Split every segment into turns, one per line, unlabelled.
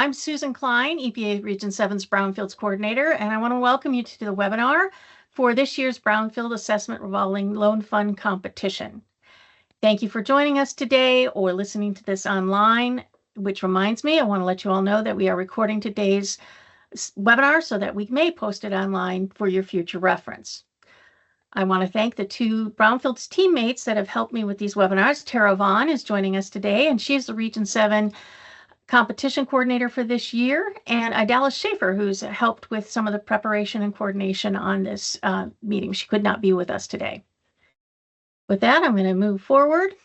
I'm Susan Klein, EPA Region 7's Brownfields Coordinator, and I want to welcome you to the webinar for this year's Brownfield Assessment Revolving Loan Fund Competition. Thank you for joining us today or listening to this online, which reminds me, I want to let you all know that we are recording today's webinar so that we may post it online for your future reference. I want to thank the two Brownfields teammates that have helped me with these webinars. Tara Vaughn is joining us today, and she's the Region 7 competition coordinator for this year, and Idalis Schaefer, who's helped with some of the preparation and coordination on this meeting. She could not be with us today. With that, I'm going to move forward.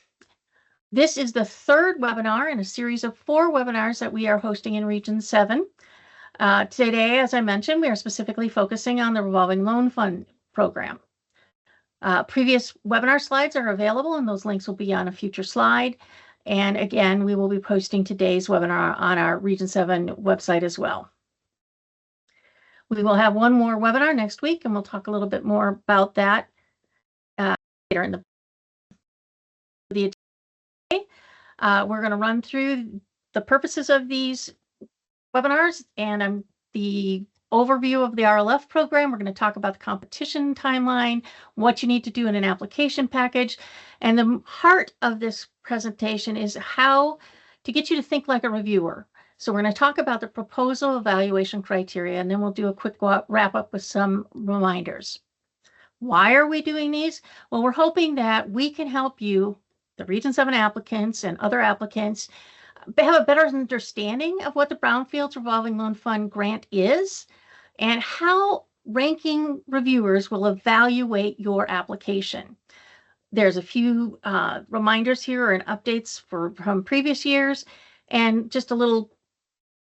This is the third webinar in a series of 4 webinars that we are hosting in Region 7. Today, as I mentioned, we are specifically focusing on the Revolving Loan Fund program. Previous webinar slides are available, and those links will be on a future slide. And again, we will be posting today's webinar on our Region 7 website as well. We will have one more webinar next week, and we'll talk a little bit more about that later in the day. We're going to run through the purposes of these webinars and the overview of the RLF program. We're going to talk about the competition timeline, what you need to do in an application package. And the heart of this presentation is how to get you to think like a reviewer. So we're going to talk about the proposal evaluation criteria, and then we'll do a quick wrap up with some reminders. Why are we doing these? Well, we're hoping that we can help you, the Region 7 applicants and other applicants, have a better understanding of what the Brownfields Revolving Loan Fund grant is and how ranking reviewers will evaluate your application. There's a few reminders here and updates from previous years, and just a little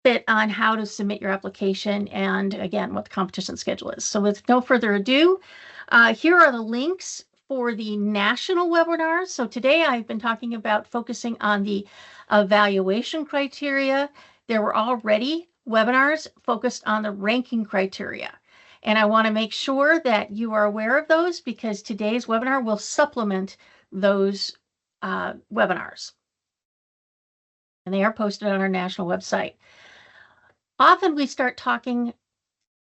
bit on how to submit your application and, again, what the competition schedule is. So with no further ado, here are the links for the national webinars. So today I've been talking about focusing on the evaluation criteria. There were already webinars focused on the ranking criteria. And I want to make sure that you are aware of those because today's webinar will supplement those webinars. And they are posted on our national website. Often we start talking,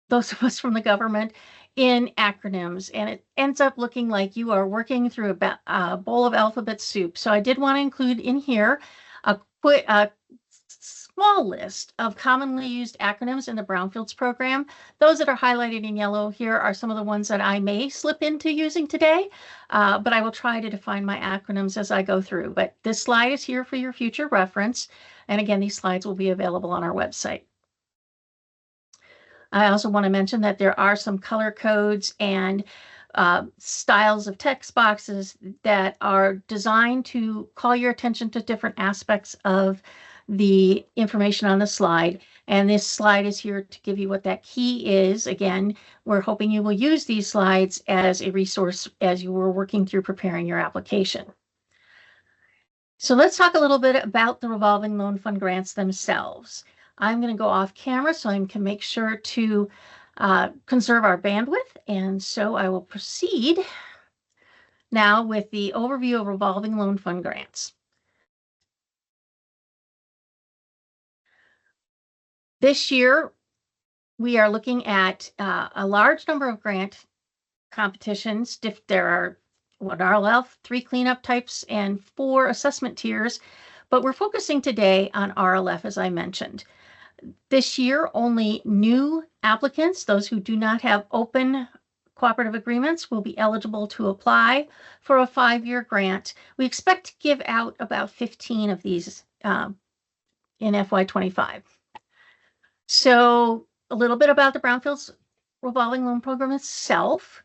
those of us from the government, in acronyms, and it ends up looking like you are working through a bowl of alphabet soup. So I did want to include in here a small list of commonly used acronyms in the Brownfields program. Those that are highlighted in yellow here are some of the ones that I may slip into using today, but I will try to define my acronyms as I go through. But this slide is here for your future reference. And again, these slides will be available on our website. I also want to mention that there are some color codes and styles of text boxes that are designed to call your attention to different aspects of the information on the slide. And this slide is here to give you what that key is. Again, we're hoping you will use these slides as a resource as you were working through preparing your application. So let's talk a little bit about the Revolving Loan Fund grants themselves. I'm going to go off camera so I can make sure to conserve our bandwidth. And so I will proceed now with the overview of Revolving Loan Fund grants. This year, we are looking at a large number of grant competitions. There are 1 RLF, 3 cleanup types, and 4 assessment tiers, but we're focusing today on RLF, as I mentioned. This year, only new applicants, those who do not have open cooperative agreements, will be eligible to apply for a 5-year grant. We expect to give out about 15 of these in FY25. So a little bit about the Brownfields Revolving Loan Program itself.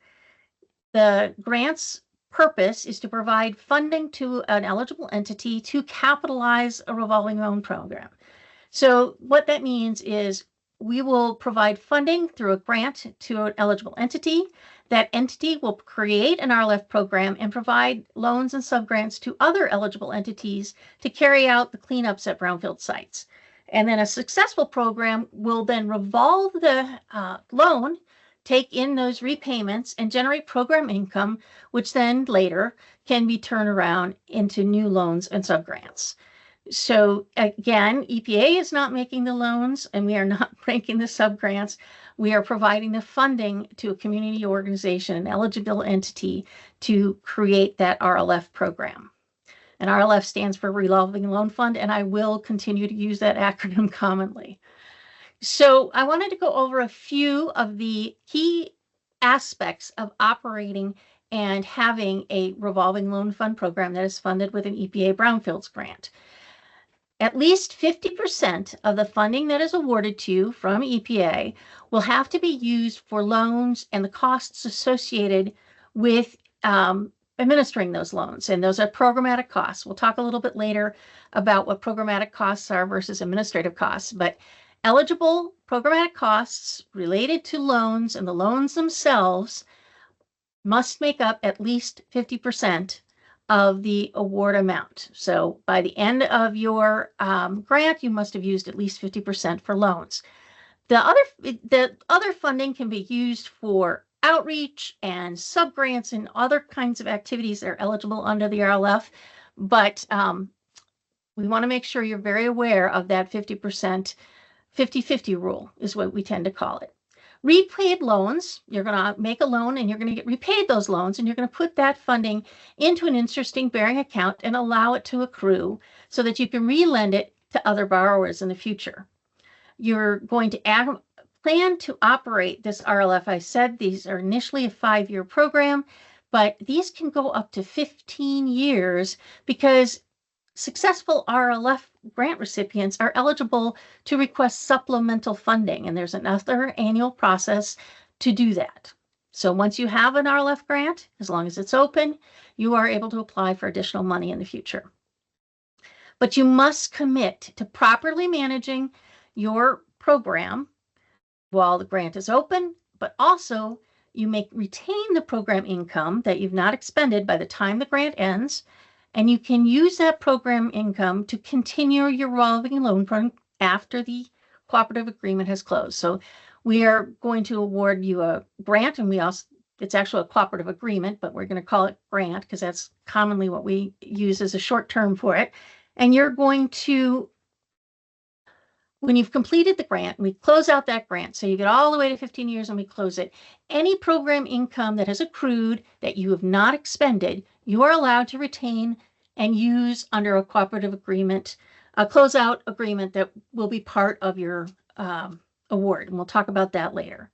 The grant's purpose is to provide funding to an eligible entity to capitalize a revolving loan program. So what that means is we will provide funding through a grant to an eligible entity. That entity will create an RLF program and provide loans and subgrants to other eligible entities to carry out the cleanups at brownfield sites. And then a successful program will then revolve the loan, take in those repayments, and generate program income, which then later can be turned around into new loans and subgrants. So again, EPA is not making the loans and we are not making the subgrants. We are providing the funding to a community organization, an eligible entity, to create that RLF program. And RLF stands for Revolving Loan Fund, and I will continue to use that acronym commonly. So I wanted to go over a few of the key aspects of operating and having a revolving loan fund program that is funded with an EPA Brownfields grant. At least 50% of the funding that is awarded to you from EPA will have to be used for loans and the costs associated with administering those loans. And those are programmatic costs. We'll talk a little bit later about what programmatic costs are versus administrative costs. But eligible programmatic costs related to loans and the loans themselves must make up at least 50% of the award amount. So by the end of your grant, you must have used at least 50% for loans. The other funding can be used for outreach and subgrants and other kinds of activities that are eligible under the RLF, but we want to make sure you're very aware of that 50%, 50-50 rule is what we tend to call it. Repaid loans, you're going to make a loan and you're going to get repaid those loans, and you're going to put that funding into an interest-bearing account and allow it to accrue so that you can relend it to other borrowers in the future. You're going to plan to operate this RLF. I said these are initially a 5-year program, but these can go up to 15 years because successful RLF grant recipients are eligible to request supplemental funding, and there's another annual process to do that. So once you have an RLF grant, as long as it's open, you are able to apply for additional money in the future. But you must commit to properly managing your program while the grant is open, but also you may retain the program income that you've not expended by the time the grant ends, and you can use that program income to continue your revolving loan fund after the cooperative agreement has closed. So we are going to award you a grant, and it's actually a cooperative agreement, but we're going to call it grant because that's commonly what we use as a short term for it. And you're going to, when you've completed the grant, we close out that grant. So you get all the way to 15 years and we close it. Any program income that has accrued that you have not expended, you are allowed to retain and use under a cooperative agreement, a closeout agreement that will be part of your award. And we'll talk about that later.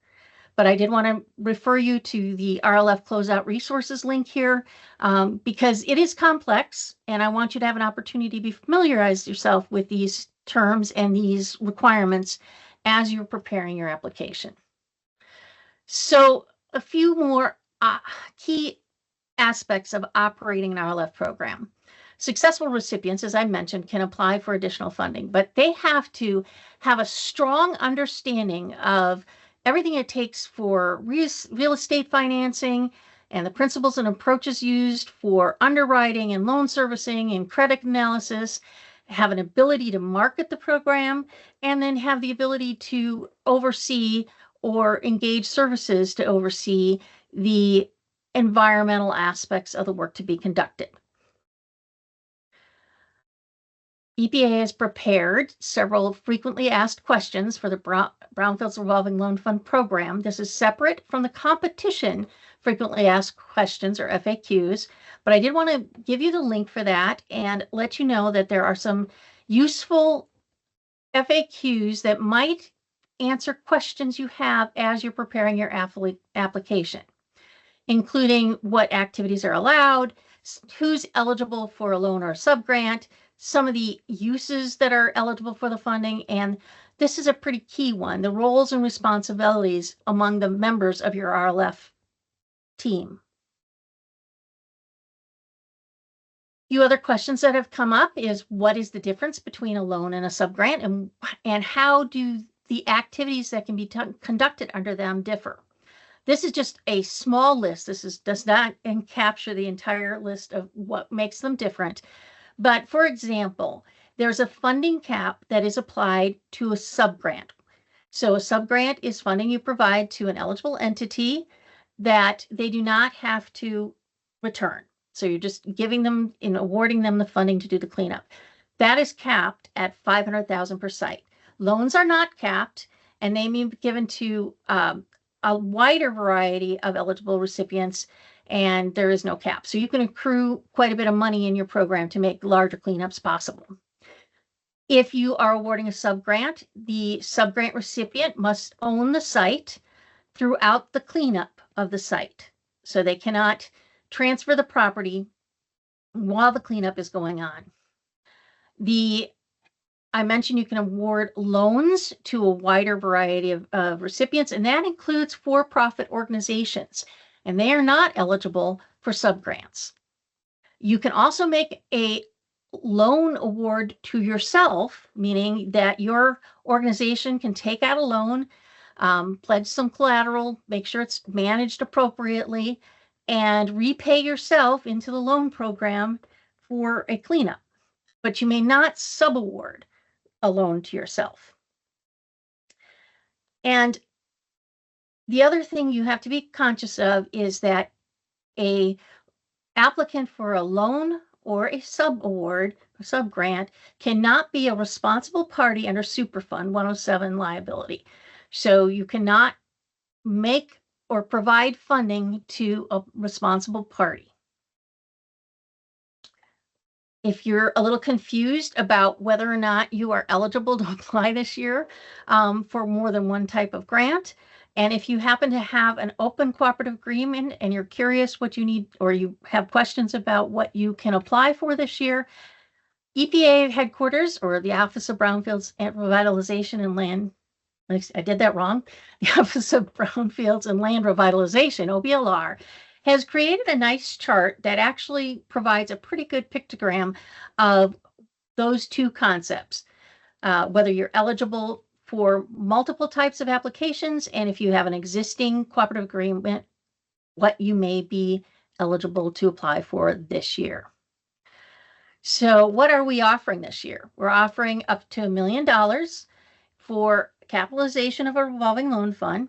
But I did want to refer you to the RLF closeout resources link here because it is complex, and I want you to have an opportunity to familiarize yourself with these terms and these requirements as you're preparing your application. So a few more key aspects of operating an RLF program. Successful recipients, as I mentioned, can apply for additional funding, but they have to have a strong understanding of everything it takes for real estate financing and the principles and approaches used for underwriting and loan servicing and credit analysis, have an ability to market the program, and then have the ability to oversee or engage services to oversee the environmental aspects of the work to be conducted. EPA has prepared several frequently asked questions for the Brownfields Revolving Loan Fund program. This is separate from the competition frequently asked questions, or FAQs, but I did want to give you the link for that and let you know that there are some useful FAQs that might answer questions you have as you're preparing your application, including what activities are allowed, who's eligible for a loan or a subgrant, some of the uses that are eligible for the funding, and this is a pretty key one, the roles and responsibilities among the members of your RLF team. A few other questions that have come up is what is the difference between a loan and a subgrant, and how do the activities that can be conducted under them differ? This is just a small list. This does not capture the entire list of what makes them different. But for example, there's a funding cap that is applied to a subgrant. So a subgrant is funding you provide to an eligible entity that they do not have to return. So you're just giving them and awarding them the funding to do the cleanup. That is capped at 500,000 per site. Loans are not capped, and they may be given to a wider variety of eligible recipients, and there is no cap. So you can accrue quite a bit of money in your program to make larger cleanups possible. If you are awarding a subgrant, the subgrant recipient must own the site throughout the cleanup of the site. So they cannot transfer the property while the cleanup is going on. I mentioned you can award loans to a wider variety of recipients, and that includes for-profit organizations, and they are not eligible for subgrants. You can also make a loan award to yourself, meaning that your organization can take out a loan, pledge some collateral, make sure it's managed appropriately, and repay yourself into the loan program for a cleanup. But you may not subaward a loan to yourself. And the other thing you have to be conscious of is that a applicant for a loan or a subaward, a subgrant, cannot be a responsible party under Superfund 107 liability. So you cannot make or provide funding to a responsible party. If you're a little confused about whether or not you are eligible to apply this year for more than one type of grant, and if you happen to have an open cooperative agreement and you're curious what you need, or you have questions about what you can apply for this year, EPA headquarters, or the Office of Brownfields and Revitalization and Land, I did that wrong, the Office of Brownfields and Land Revitalization, OBLR, has created a nice chart that actually provides a pretty good pictogram of those two concepts, whether you're eligible for multiple types of applications, and if you have an existing cooperative agreement, what you may be eligible to apply for this year. So what are we offering this year? We're offering up to $1 million for capitalization of a revolving loan fund.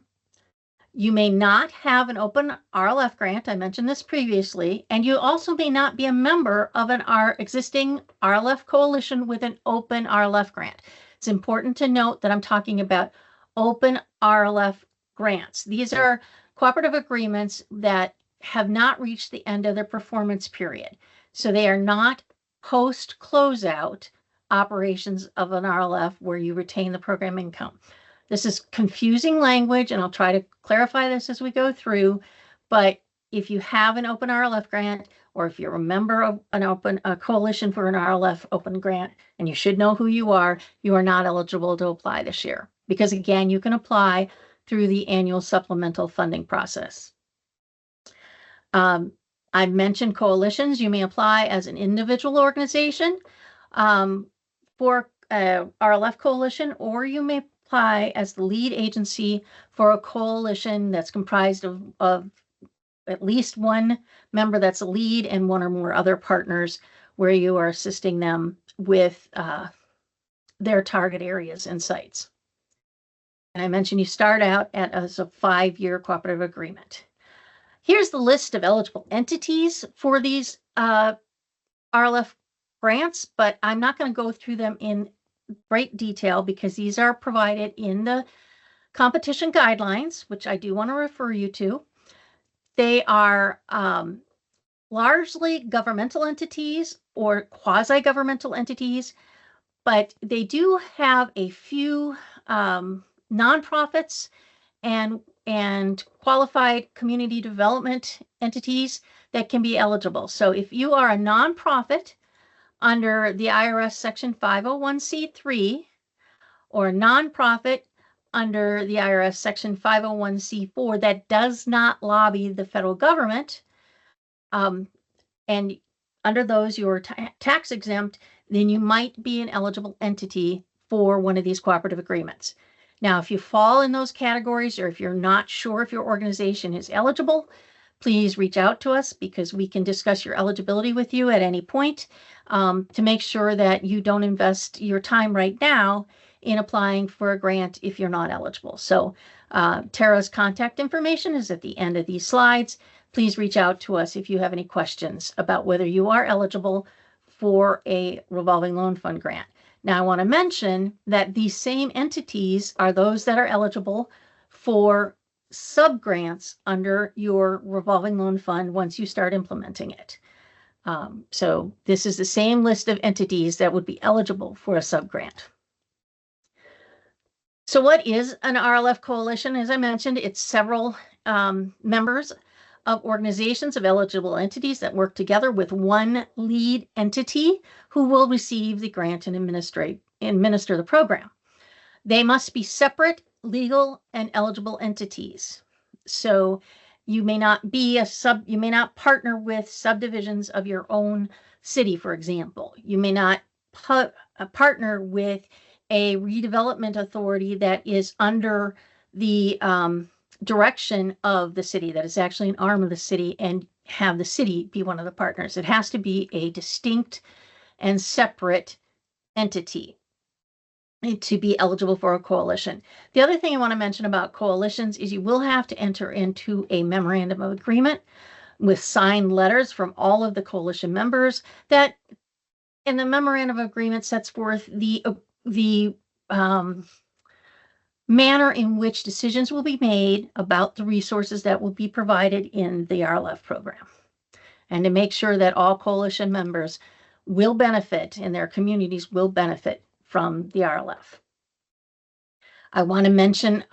You may not have an open RLF grant. I mentioned this previously, and you also may not be a member of an existing RLF coalition with an open RLF grant. It's important to note that I'm talking about open RLF grants. These are cooperative agreements that have not reached the end of their performance period. So they are not post-closeout operations of an RLF where you retain the program income. This is confusing language, and I'll try to clarify this as we go through. But if you have an open RLF grant, or if you're a member of a coalition for an RLF open grant, and you should know who you are not eligible to apply this year. Because again, you can apply through the annual supplemental funding process. I mentioned coalitions. You may apply as an individual organization for a RLF coalition, or you may apply as the lead agency for a coalition that's comprised of at least one member that's a lead and one or more other partners, where you are assisting them with their target areas and sites. And I mentioned you start out as a 5-year cooperative agreement. Here's the list of eligible entities for these RLF grants, but I'm not going to go through them in great detail because these are provided in the competition guidelines, which I do want to refer you to. They are largely governmental entities or quasi-governmental entities, but they do have a few nonprofits and qualified community development entities that can be eligible. So if you are a nonprofit under the IRS Section 501c3 or a nonprofit under the IRS Section 501c4 that does not lobby the federal government, and under those you're tax exempt, then you might be an eligible entity for one of these cooperative agreements. Now, if you fall in those categories, or if you're not sure if your organization is eligible, please reach out to us because we can discuss your eligibility with you at any point to make sure that you don't invest your time right now in applying for a grant if you're not eligible. So Tara's contact information is at the end of these slides. Please reach out to us if you have any questions about whether you are eligible for a revolving loan fund grant. Now, I want to mention that these same entities are those that are eligible for sub-grants under your revolving loan fund once you start implementing it. So this is the same list of entities that would be eligible for a sub-grant. So what is an RLF coalition? As I mentioned, it's several members of organizations of eligible entities that work together with one lead entity who will receive the grant and administer the program. They must be separate, legal, and eligible entities. So you may not partner with subdivisions of your own city, for example. You may not partner with a redevelopment authority that is under the direction of the city, that is actually an arm of the city, and have the city be one of the partners. It has to be a distinct and separate entity to be eligible for a coalition. The other thing I want to mention about coalitions is you will have to enter into a memorandum of agreement with signed letters from all of the coalition members, that, and the memorandum of agreement sets forth the manner in which decisions will be made about the resources that will be provided in the RLF program, and to make sure that all coalition members will benefit and their communities will benefit from the RLF. I want to mention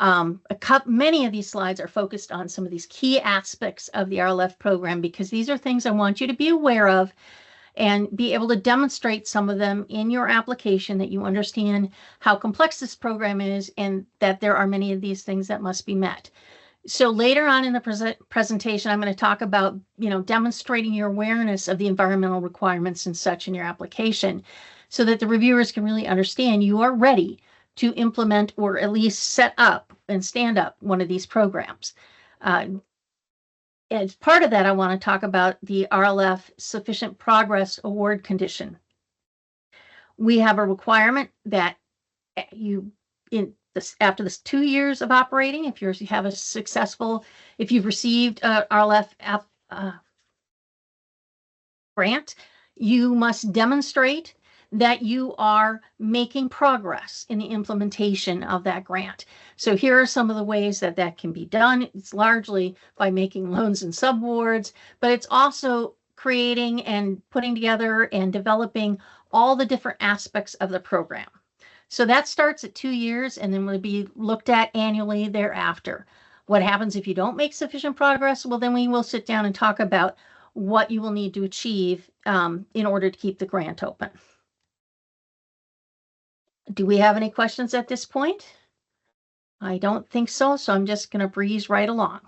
many of these slides are focused on some of these key aspects of the RLF program, because these are things I want you to be aware of and be able to demonstrate some of them in your application, that you understand how complex this program is and that there are many of these things that must be met. So later on in the presentation, I'm going to talk about, demonstrating your awareness of the environmental requirements and such in your application, so that the reviewers can really understand you are ready to implement or at least set up and stand up one of these programs. As part of that, I want to talk about the RLF Sufficient Progress Award condition. We have a requirement that after this 2 years of operating, if you've received a RLF grant, you must demonstrate that you are making progress in the implementation of that grant. So here are some of the ways that that can be done. It's largely by making loans and subwards, but it's also creating and putting together and developing all the different aspects of the program. So that starts at 2 years and then will be looked at annually thereafter. What happens if you don't make sufficient progress? Well, then we will sit down and talk about what you will need to achieve in order to keep the grant open. Do we have any questions at this point? I don't think so, so I'm just going to breeze right along.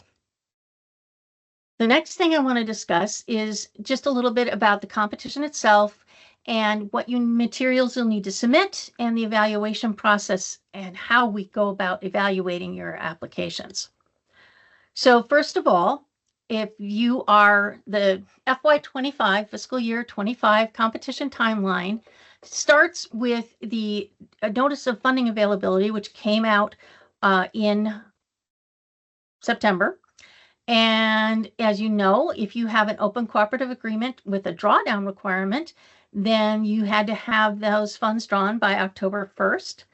The next thing I want to discuss is just a little bit about the competition itself and what materials you'll need to submit, and the evaluation process and how we go about evaluating your applications. So first of all, if you are the FY25, fiscal year 25 competition timeline, starts with the notice of funding availability, which came out in September. And as you know, if you have an open cooperative agreement with a drawdown requirement, then you had to have those funds drawn by October 1st.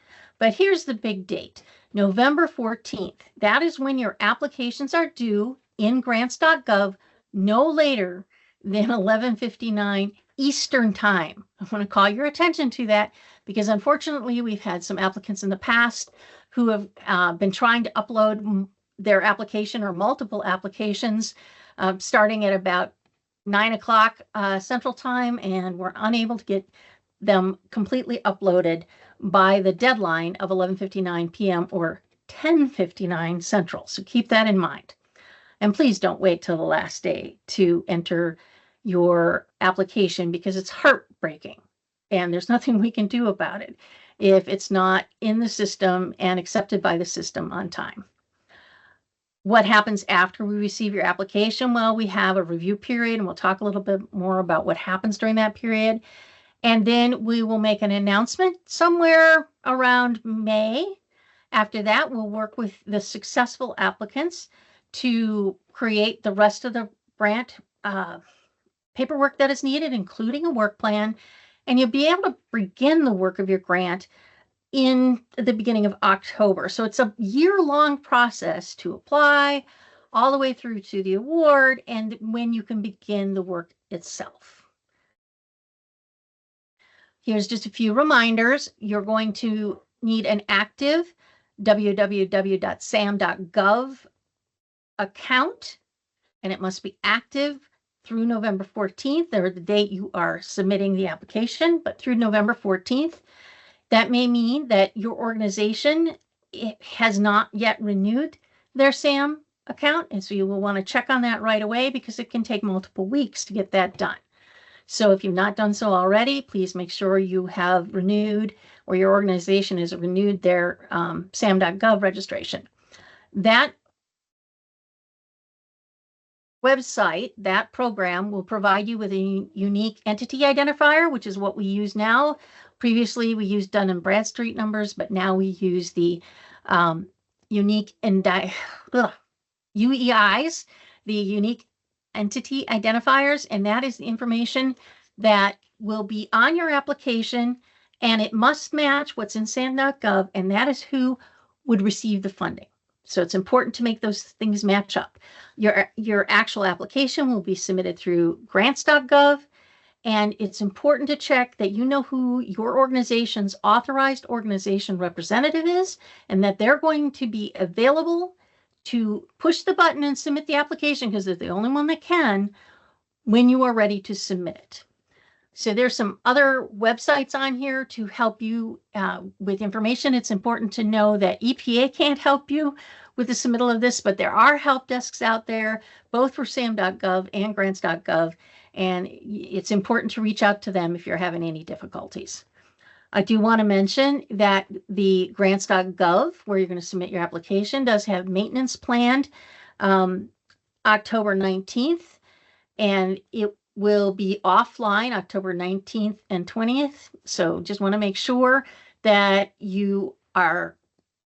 But here's the big date, November 14th. That is when your applications are due in grants.gov, no later than 11:59 Eastern time. I want to call your attention to that, because unfortunately we've had some applicants in the past who have been trying to upload their application or multiple applications starting at about 9 o'clock Central Time, and were unable to get them completely uploaded by the deadline of 11:59 p.m. or 10:59 Central. So keep that in mind. And please don't wait till the last day to enter your application, because it's heartbreaking and there's nothing we can do about it if it's not in the system and accepted by the system on time. What happens after we receive your application? Well, we have a review period, and we'll talk a little bit more about what happens during that period. And then we will make an announcement somewhere around May. After that, we'll work with the successful applicants to create the rest of the grant paperwork that is needed, including a work plan. and you'll be able to begin the work of your grant in the beginning of October. So it's a year-long process to apply all the way through to the award and when you can begin the work itself. Here's just a few reminders. You're going to need an active www.sam.gov account, and it must be active through November 14th, or the date you are submitting the application, but through November 14th. That may mean that your organization has not yet renewed their SAM account, and so you will want to check on that right away because it can take multiple weeks to get that done. So if you've not done so already, please make sure you have renewed, or your organization has renewed their SAM.gov registration. That website, that program, will provide you with a unique entity identifier, which is what we use now. Previously, we used Dun and Bradstreet numbers, but now we use the unique UEIs, the unique entity identifiers, and that is the information that will be on your application, and it must match what's in SAM.gov, and that is who would receive the funding. So it's important to make those things match up. Your actual application will be submitted through grants.gov, and it's important to check that you know who your organization's authorized organization representative is, and that they're going to be available to push the button and submit the application, because they're the only one that can, when you are ready to submit it. So there's some other websites on here to help you with information. It's important to know that EPA can't help you with the submittal of this, but there are help desks out there, both for SAM.gov and grants.gov, and it's important to reach out to them if you're having any difficulties. I do want to mention that the grants.gov, where you're going to submit your application, does have maintenance planned October 19th, and it will be offline October 19th and 20th. So just want to make sure that you are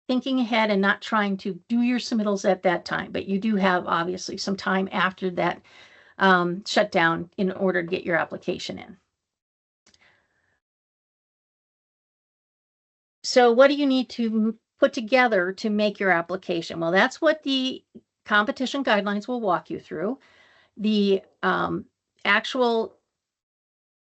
thinking ahead and not trying to do your submittals at that time, but you do have obviously some time after that shutdown in order to get your application in. So what do you need to put together to make your application? Well, that's what the competition guidelines will walk you through. The actual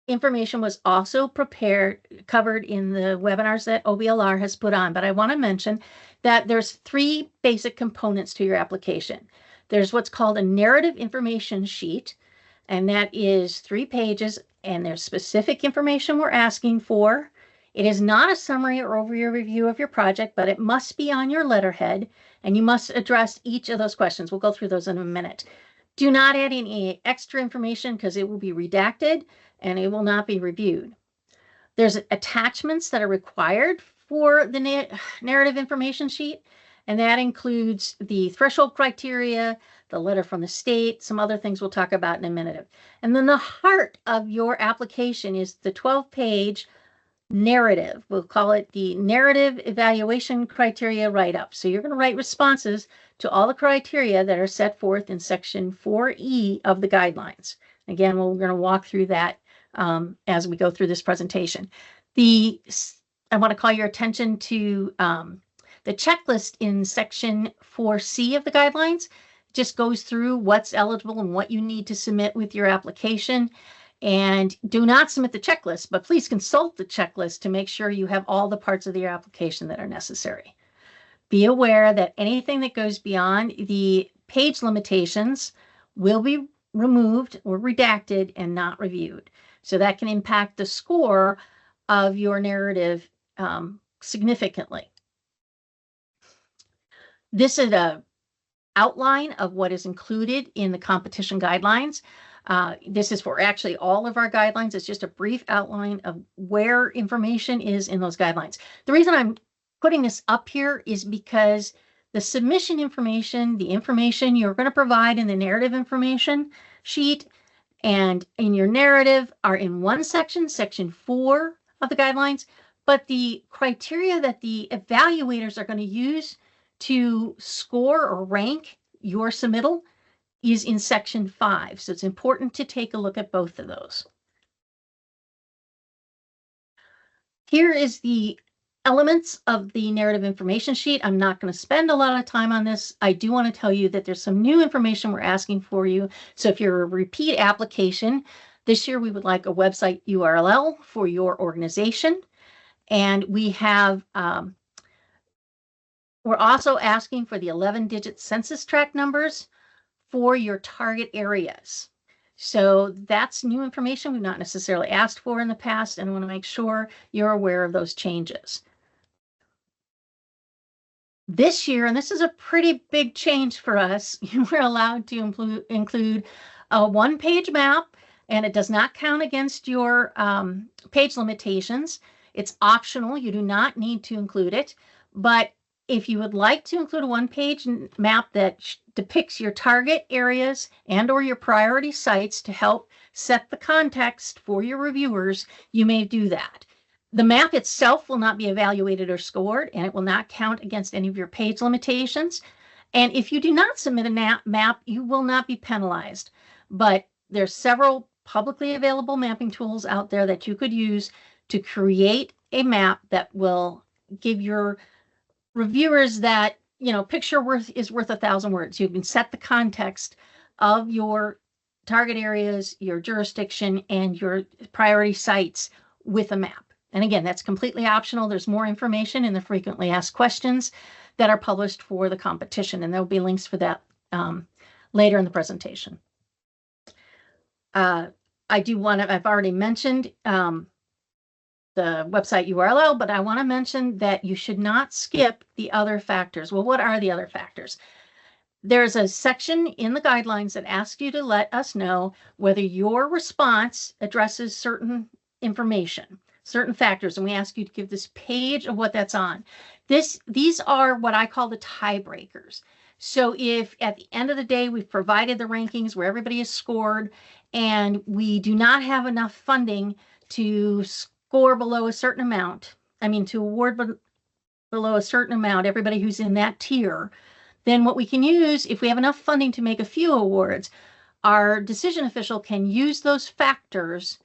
information was also covered in the webinars that OBLR has put on, but I want to mention that there's 3 basic components to your application. There's what's called a narrative information sheet, and that is 3 pages, and there's specific information we're asking for. It is not a summary or overview review of your project, but it must be on your letterhead, and you must address each of those questions. We'll go through those in a minute. Do not add any extra information because it will be redacted and it will not be reviewed. There's attachments that are required for the narrative information sheet, and that includes the threshold criteria, the letter from the state, some other things we'll talk about in a minute. And then the heart of your application is the 12-page narrative. We'll call it the narrative evaluation criteria write-up. So you're going to write responses to all the criteria that are set forth in section 4E of the guidelines. Again, we're going to walk through that as we go through this presentation. I want to call your attention to the checklist in section 4C of the guidelines. It just goes through what's eligible and what you need to submit with your application. And do not submit the checklist, but please consult the checklist to make sure you have all the parts of your application that are necessary. Be aware that anything that goes beyond the page limitations will be removed or redacted and not reviewed. So that can impact the score of your narrative significantly. This is an outline of what is included in the competition guidelines. This is for actually all of our guidelines. It's just a brief outline of where information is in those guidelines. The reason I'm putting this up here is because the submission information, the information you're going to provide in the narrative information sheet and in your narrative are in one section, section 4 of the guidelines, but the criteria that the evaluators are going to use to score or rank your submittal is in section 5. So it's important to take a look at both of those. Here is the elements of the narrative information sheet. I'm not going to spend a lot of time on this. I do want to tell you that there's some new information we're asking for you. So if you're a repeat application, this year we would like a website URL for your organization. And we have, we're also asking for the 11-digit census tract numbers for your target areas. So that's new information we've not necessarily asked for in the past, and I want to make sure you're aware of those changes. This year, and this is a pretty big change for us, you were allowed to include a one-page map, and it does not count against your page limitations. It's optional. You do not need to include it. But if you would like to include a one-page map that depicts your target areas and or your priority sites to help set the context for your reviewers, you may do that. The map itself will not be evaluated or scored, and it will not count against any of your page limitations. And if you do not submit a map, you will not be penalized. But there's several publicly available mapping tools out there that you could use to create a map that will give your reviewers that, you know, picture is worth 1,000 words. You can set the context of your target areas, your jurisdiction, and your priority sites with a map. And again, that's completely optional. There's more information in the frequently asked questions that are published for the competition, and there'll be links for that later in the presentation. I've already mentioned the website URL, but I want to mention that you should not skip the other factors. Well, what are the other factors? There's a section in the guidelines that asks you to let us know whether your response addresses certain information, certain factors, and we ask you to give this page of what that's on. These are what I call the tiebreakers. So if at the end of the day we've provided the rankings where everybody is scored and we do not have enough funding to score below a certain amount, to award below a certain amount, everybody who's in that tier, then what we can use, if we have enough funding to make a few awards, our decision official can use those factors,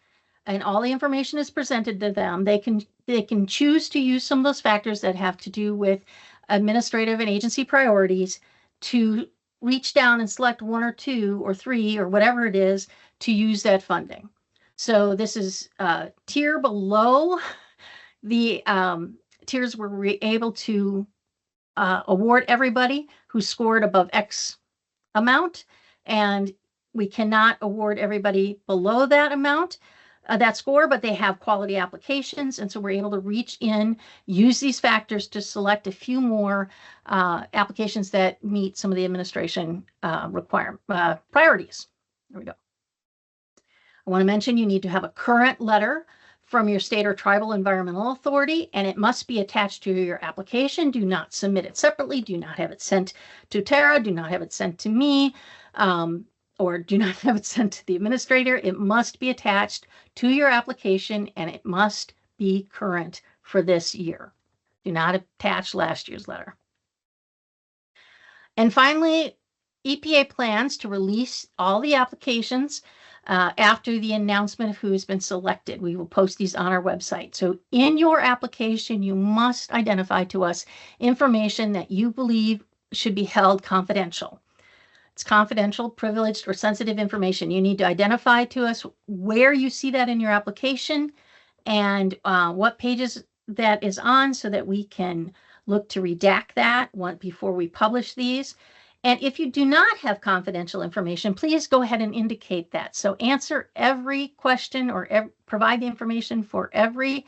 and all the information is presented to them. They can choose to use some of those factors that have to do with administrative and agency priorities to reach down and select one or two or three or whatever it is to use that funding. So this is tier below the tiers where we're able to award everybody who scored above X amount, and we cannot award everybody below that amount, that score, but they have quality applications, and so we're able to reach in, use these factors to select a few more applications that meet some of the administration priorities. There we go. I want to mention you need to have a current letter from your state or tribal environmental authority, and it must be attached to your application. Do not submit it separately. Do not have it sent to Tara. Do not have it sent to me, or do not have it sent to the administrator. It must be attached to your application, and it must be current for this year. Do not attach last year's letter. And finally, EPA plans to release all the applications after the announcement of who has been selected. We will post these on our website. So in your application, you must identify to us information that you believe should be held confidential. It's confidential, privileged, or sensitive information. You need to identify to us where you see that in your application and what pages that is on so that we can look to redact that before we publish these. And if you do not have confidential information, please go ahead and indicate that. So answer every question or provide the information for every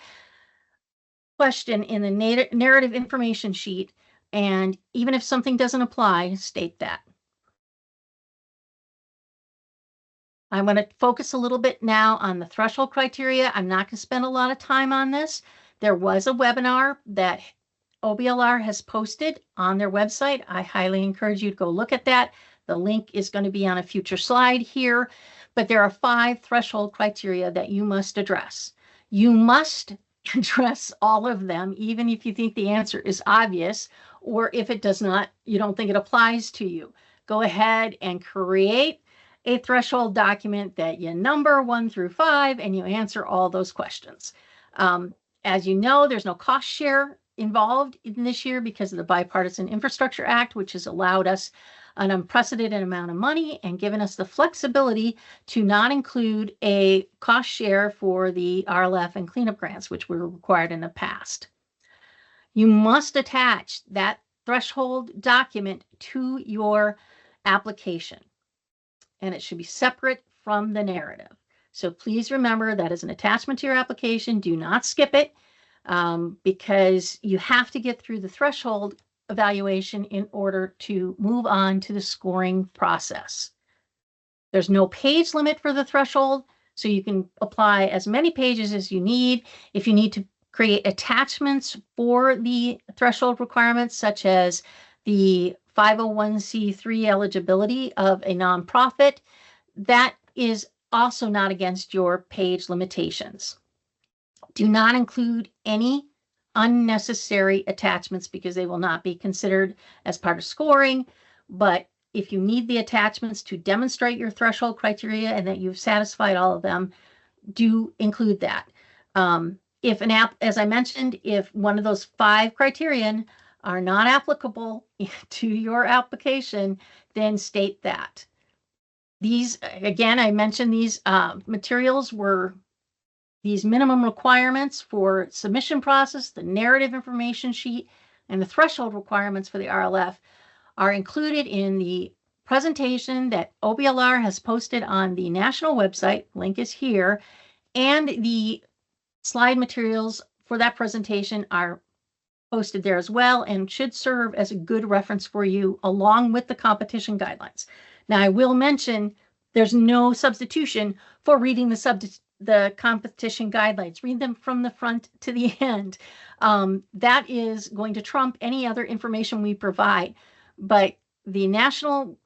question in the narrative information sheet. And even if something doesn't apply, state that. I want to focus a little bit now on the threshold criteria. I'm not going to spend a lot of time on this. There was a webinar that OBLR has posted on their website. I highly encourage you to go look at that. The link is going to be on a future slide here, but there are 5 threshold criteria that you must address. You must address all of them, even if you think the answer is obvious, or if it does not, you don't think it applies to you. Go ahead and create a threshold document that you number 1 through 5, and you answer all those questions. As you know, there's no cost share involved in this year because of the Bipartisan Infrastructure Act, which has allowed us an unprecedented amount of money and given us the flexibility to not include a cost share for the RLF and cleanup grants, which were required in the past. You must attach that threshold document to your application, and it should be separate from the narrative. So please remember that as an attachment to your application. Do not skip it because you have to get through the threshold evaluation in order to move on to the scoring process. There's no page limit for the threshold, so you can apply as many pages as you need. If you need to create attachments for the threshold requirements, such as the 501c3 eligibility of a nonprofit, that is also not against your page limitations. Do not include any unnecessary attachments because they will not be considered as part of scoring. But if you need the attachments to demonstrate your threshold criteria and that you've satisfied all of them, do include that. If an app, as I mentioned, if one of those 5 criterion are not applicable to your application, then state that. These, again, I mentioned these materials were these minimum requirements for submission process, the narrative information sheet, and the threshold requirements for the RLF are included in the presentation that OBLR has posted on the national website. Link is here. And the slide materials for that presentation are posted there as well and should serve as a good reference for you along with the competition guidelines. Now, I will mention there's no substitution for reading the competition guidelines. Read them from the front to the end. That is going to trump any other information we provide. But the national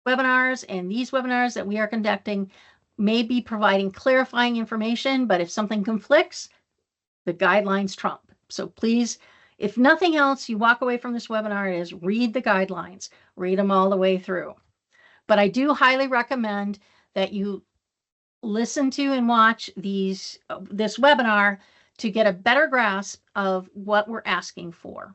webinars and these webinars that we are conducting may be providing clarifying information, but if something conflicts, the guidelines trump. So please, if nothing else, you walk away from this webinar is read the guidelines, read them all the way through. But I do highly recommend that you listen to and watch this webinar to get a better grasp of what we're asking for.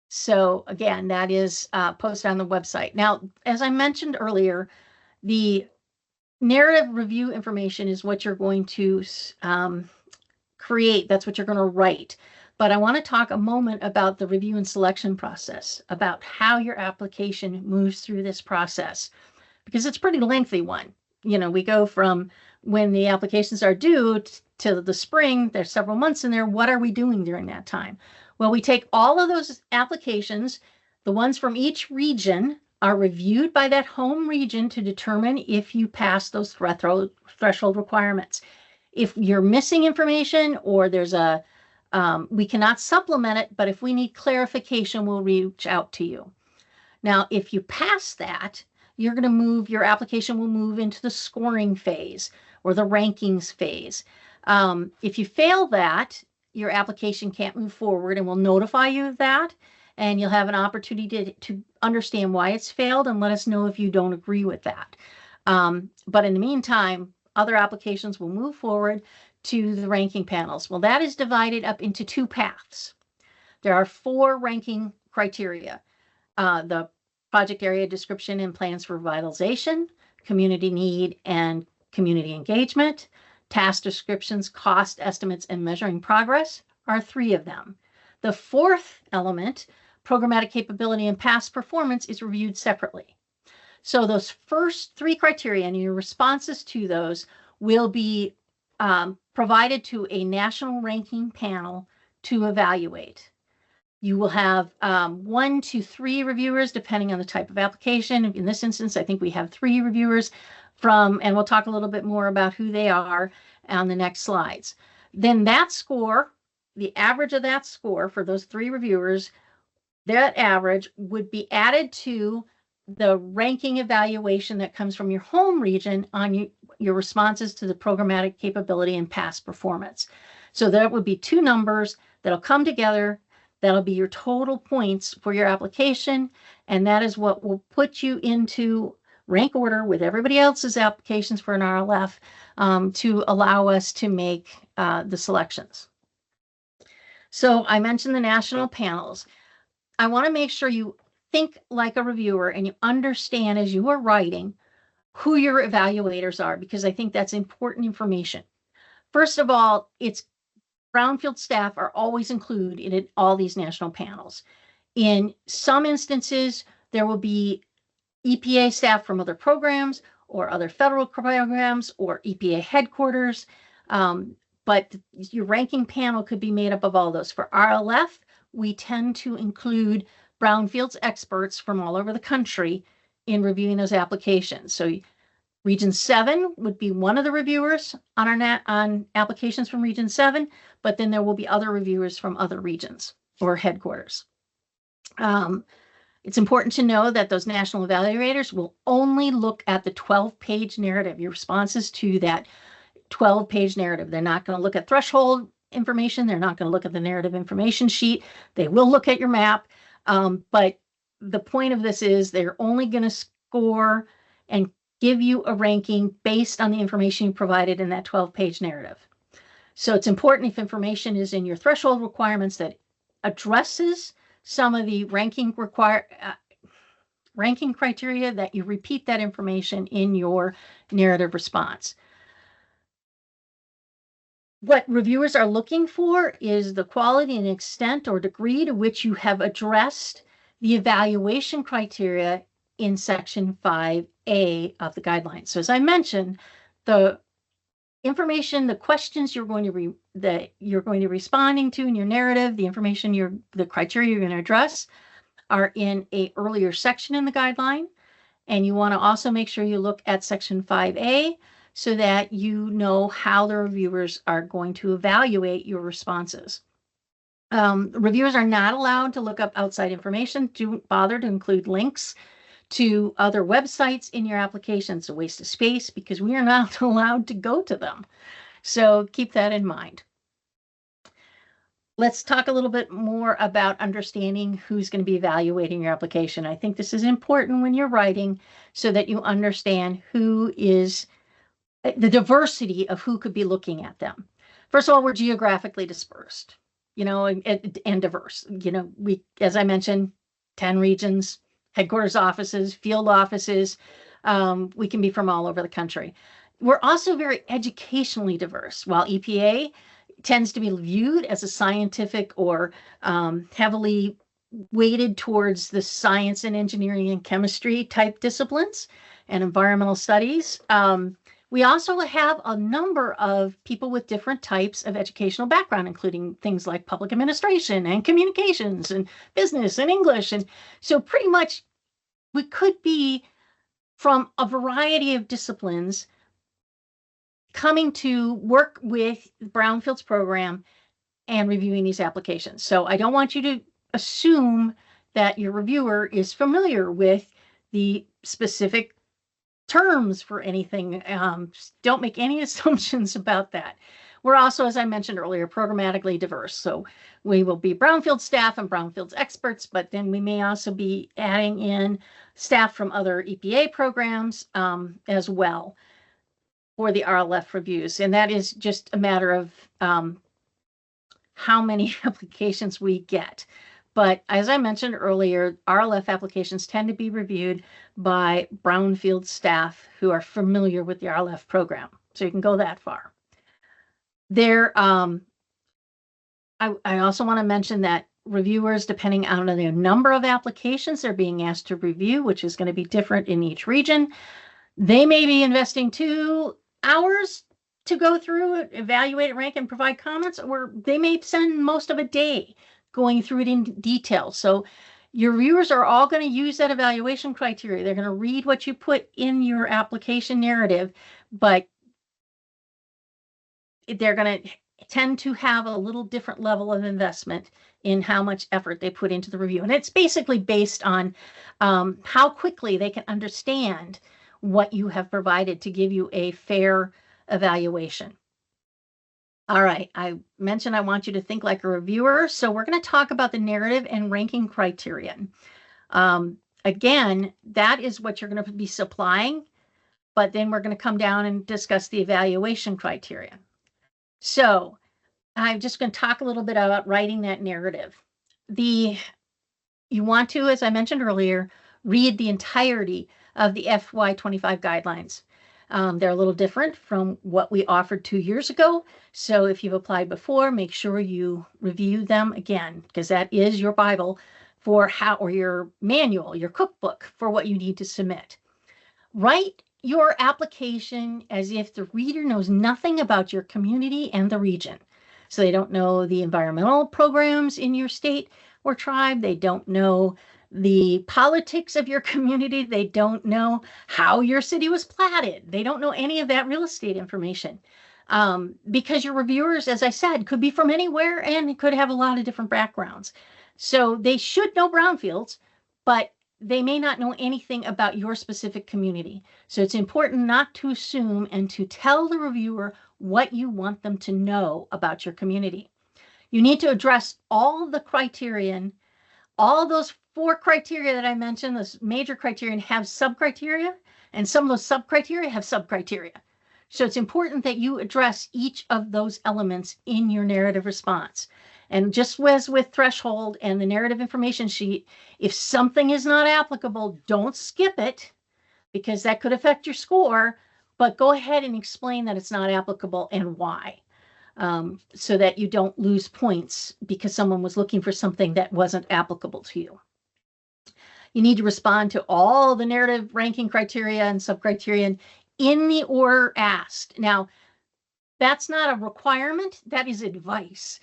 So again, that is posted on the website. Now, as I mentioned earlier, the narrative review information is what you're going to create. That's what you're going to write. But I want to talk a moment about the review and selection process, about how your application moves through this process, because it's a pretty lengthy one. You know, we go from when the applications are due to the spring. There's several months in there. What are we doing during that time? Well, we take all of those applications, the ones from each region are reviewed by that home region to determine if you pass those threshold requirements. If you're missing information or there's we cannot supplement it, but if we need clarification, we'll reach out to you. Now, if you pass that, you're going to move, your application will move into the scoring phase or the rankings phase. If you fail that, your application can't move forward, and we'll notify you of that. And you'll have an opportunity to understand why it's failed and let us know if you don't agree with that. But in the meantime, other applications will move forward to the ranking panels. Well, that is divided up into 2 paths. There are 4 ranking criteria. The project area description and plans for revitalization, community need and community engagement, task descriptions, cost estimates, and measuring progress are 3 of them. The 4th element, programmatic capability and past performance, is reviewed separately. So those first 3 criteria and your responses to those will be provided to a national ranking panel to evaluate. You will have 1 to 3 reviewers, depending on the type of application. In this instance, I think we have 3 reviewers and we'll talk a little bit more about who they are on the next slides. Then that score, the average of that score for those 3 reviewers, that average would be added to the ranking evaluation that comes from your home region on your responses to the programmatic capability and past performance. So that would be 2 numbers that'll come together. That'll be your total points for your application. And that is what will put you into rank order with everybody else's applications for an RLF to allow us to make the selections. So I mentioned the national panels. I want to make sure you think like a reviewer and you understand as you are writing who your evaluators are, because I think that's important information. First of all, it's brownfield staff are always included in all these national panels. In some instances, there will be EPA staff from other programs or other federal programs or EPA headquarters. But your ranking panel could be made up of all those. For RLF, we tend to include brownfields experts from all over the country in reviewing those applications. So Region 7 would be one of the reviewers on on applications from Region 7, but then there will be other reviewers from other regions or headquarters. It's important to know that those national evaluators will only look at the 12-page narrative, your responses to that 12-page narrative. They're not going to look at threshold information. They're not going to look at the narrative information sheet. They will look at your map. But the point of this is they're only going to score and give you a ranking based on the information you provided in that 12-page narrative. So it's important if information is in your threshold requirements that addresses some of the ranking criteria, that you repeat that information in your narrative response. What reviewers are looking for is the quality and extent or degree to which you have addressed the evaluation criteria in Section 5A of the guidelines. So as I mentioned, the information, the questions you're going to be responding to in your narrative, the information the criteria you're going to address are in a earlier section in the guideline. And you want to also make sure you look at Section 5A so that you know how the reviewers are going to evaluate your responses. Reviewers are not allowed to look up outside information. Don't bother to include links to other websites in your application. It's a waste of space because we are not allowed to go to them. So keep that in mind. Let's talk a little bit more about understanding who's going to be evaluating your application. I think this is important when you're writing so that you understand who is the diversity of who could be looking at them. First of all, we're geographically dispersed, and diverse. As I mentioned, 10 regions, headquarters offices, field offices. We can be from all over the country. We're also very educationally diverse. While EPA tends to be viewed as a scientific or heavily weighted towards the science and engineering and chemistry type disciplines and environmental studies, we also have a number of people with different types of educational background, including things like public administration and communications and business and English. And so pretty much we could be from a variety of disciplines coming to work with the Brownfields program and reviewing these applications. So I don't want you to assume that your reviewer is familiar with the specific terms for anything. Don't make any assumptions about that. We're also, as I mentioned earlier, programmatically diverse. So we will be Brownfield staff and Brownfields experts, but then we may also be adding in staff from other EPA programs as well for the RLF reviews. And that is just a matter of how many applications we get. But as I mentioned earlier, RLF applications tend to be reviewed by Brownfield staff who are familiar with the RLF program. So you can go that far. I also want to mention that reviewers, depending on the number of applications they're being asked to review, which is going to be different in each region, they may be investing 2 hours to go through it, evaluate, rank, and provide comments, or they may spend most of a day going through it in detail. So your reviewers are all going to use that evaluation criteria. They're going to read what you put in your application narrative, but they're going to tend to have a little different level of investment in how much effort they put into the review. And it's basically based on how quickly they can understand what you have provided to give you a fair evaluation. All right, I mentioned I want you to think like a reviewer. So we're going to talk about the narrative and ranking criterion. again, that is what you're going to be supplying, but then we're going to come down and discuss the evaluation criteria. So I'm just going to talk a little bit about writing that narrative. You want to, as I mentioned earlier, read the entirety of the FY25 guidelines. They're a little different from what we offered 2 years ago. So if you've applied before, make sure you review them again, because that is your Bible for how, or your manual, your cookbook for what you need to submit. Write your application as if the reader knows nothing about your community and the region. So they don't know the environmental programs in your state or tribe. They don't know the politics of your community. They don't know how your city was platted. They don't know any of that real estate information. Because your reviewers, as I said, could be from anywhere and could have a lot of different backgrounds. So they should know brownfields, but they may not know anything about your specific community. So it's important not to assume and to tell the reviewer what you want them to know about your community. You need to address all the criterion, all those 4 criteria that I mentioned, those major criterion have sub-criteria, and some of those sub-criteria have sub-criteria. So it's important that you address each of those elements in your narrative response. And just as with threshold and the narrative information sheet, if something is not applicable, don't skip it, because that could affect your score, but go ahead and explain that it's not applicable and why, so that you don't lose points because someone was looking for something that wasn't applicable to you. You need to respond to all the narrative ranking criteria and sub-criterion in the order asked. Now, that's not a requirement, that is advice.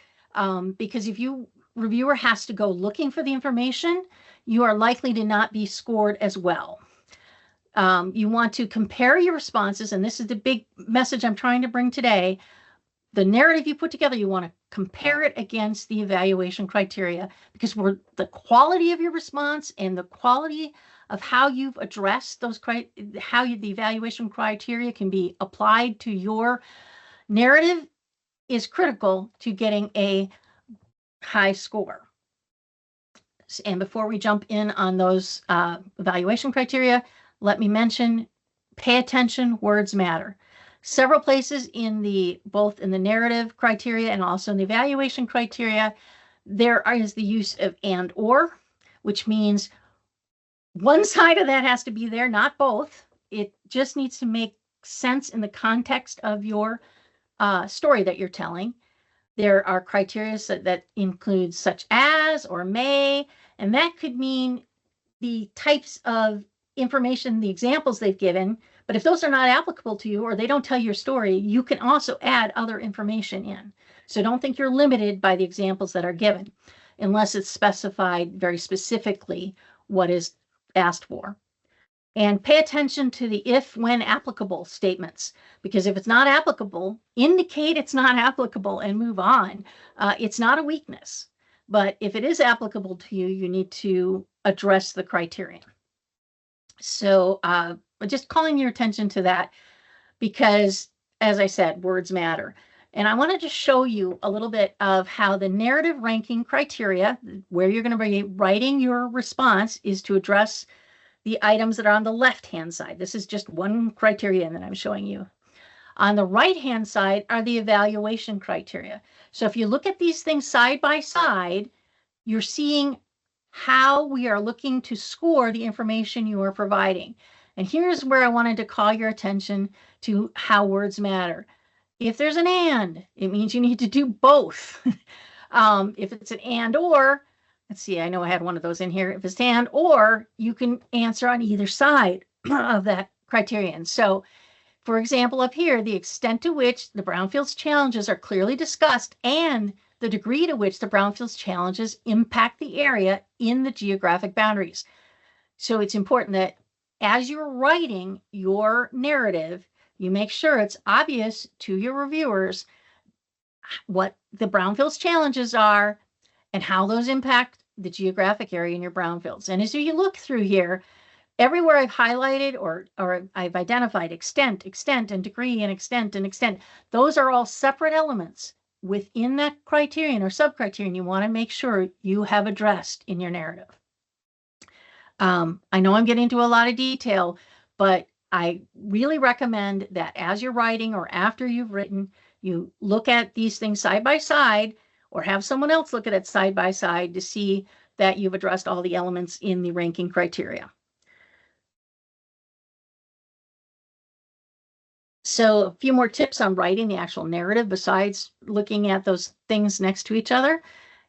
Because if your reviewer has to go looking for the information, you are likely to not be scored as well. You want to compare your responses, and this is the big message I'm trying to bring today. The narrative you put together, you want to compare it against the evaluation criteria, because the quality of your response and the quality of how you've addressed those the evaluation criteria can be applied to your narrative is critical to getting a high score. And before we jump in on those evaluation criteria, let me mention, pay attention, words matter. Several places both in the narrative criteria and also in the evaluation criteria, there is the use of and or, which means one side of that has to be there, not both. It just needs to make sense in the context of your story that you're telling. There are criteria that include such as or may, and that could mean the types of information, the examples they've given. But if those are not applicable to you or they don't tell your story, you can also add other information in. So don't think you're limited by the examples that are given, unless it's specified very specifically what is asked for. And pay attention to the if, when applicable statements, because if it's not applicable, indicate it's not applicable and move on. It's not a weakness, but if it is applicable to you, you need to address the criterion. So just calling your attention to that, because as I said, words matter. And I wanted to show you a little bit of how the narrative ranking criteria, where you're going to be writing your response, is to address the items that are on the left-hand side. This is just one criterion that I'm showing you. On the right-hand side are the evaluation criteria. So if you look at these things side by side, you're seeing how we are looking to score the information you are providing. And here's where I wanted to call your attention to how words matter. If there's an and, it means you need to do both. If it's an and or, let's see, I know I had one of those in here. If it's and or, you can answer on either side of that criterion. So, for example, up here, the extent to which the brownfields challenges are clearly discussed and the degree to which the brownfields challenges impact the area in the geographic boundaries. So it's important that as you're writing your narrative, you make sure it's obvious to your reviewers what the brownfields challenges are and how those impact the geographic area in your brownfields. And as you look through here, everywhere I've highlighted or I've identified extent, and degree, and extent, those are all separate elements within that criterion or sub-criterion you want to make sure you have addressed in your narrative. I know I'm getting into a lot of detail, but I really recommend that as you're writing or after you've written, you look at these things side by side or have someone else look at it side by side to see that you've addressed all the elements in the ranking criteria. So a few more tips on writing the actual narrative besides looking at those things next to each other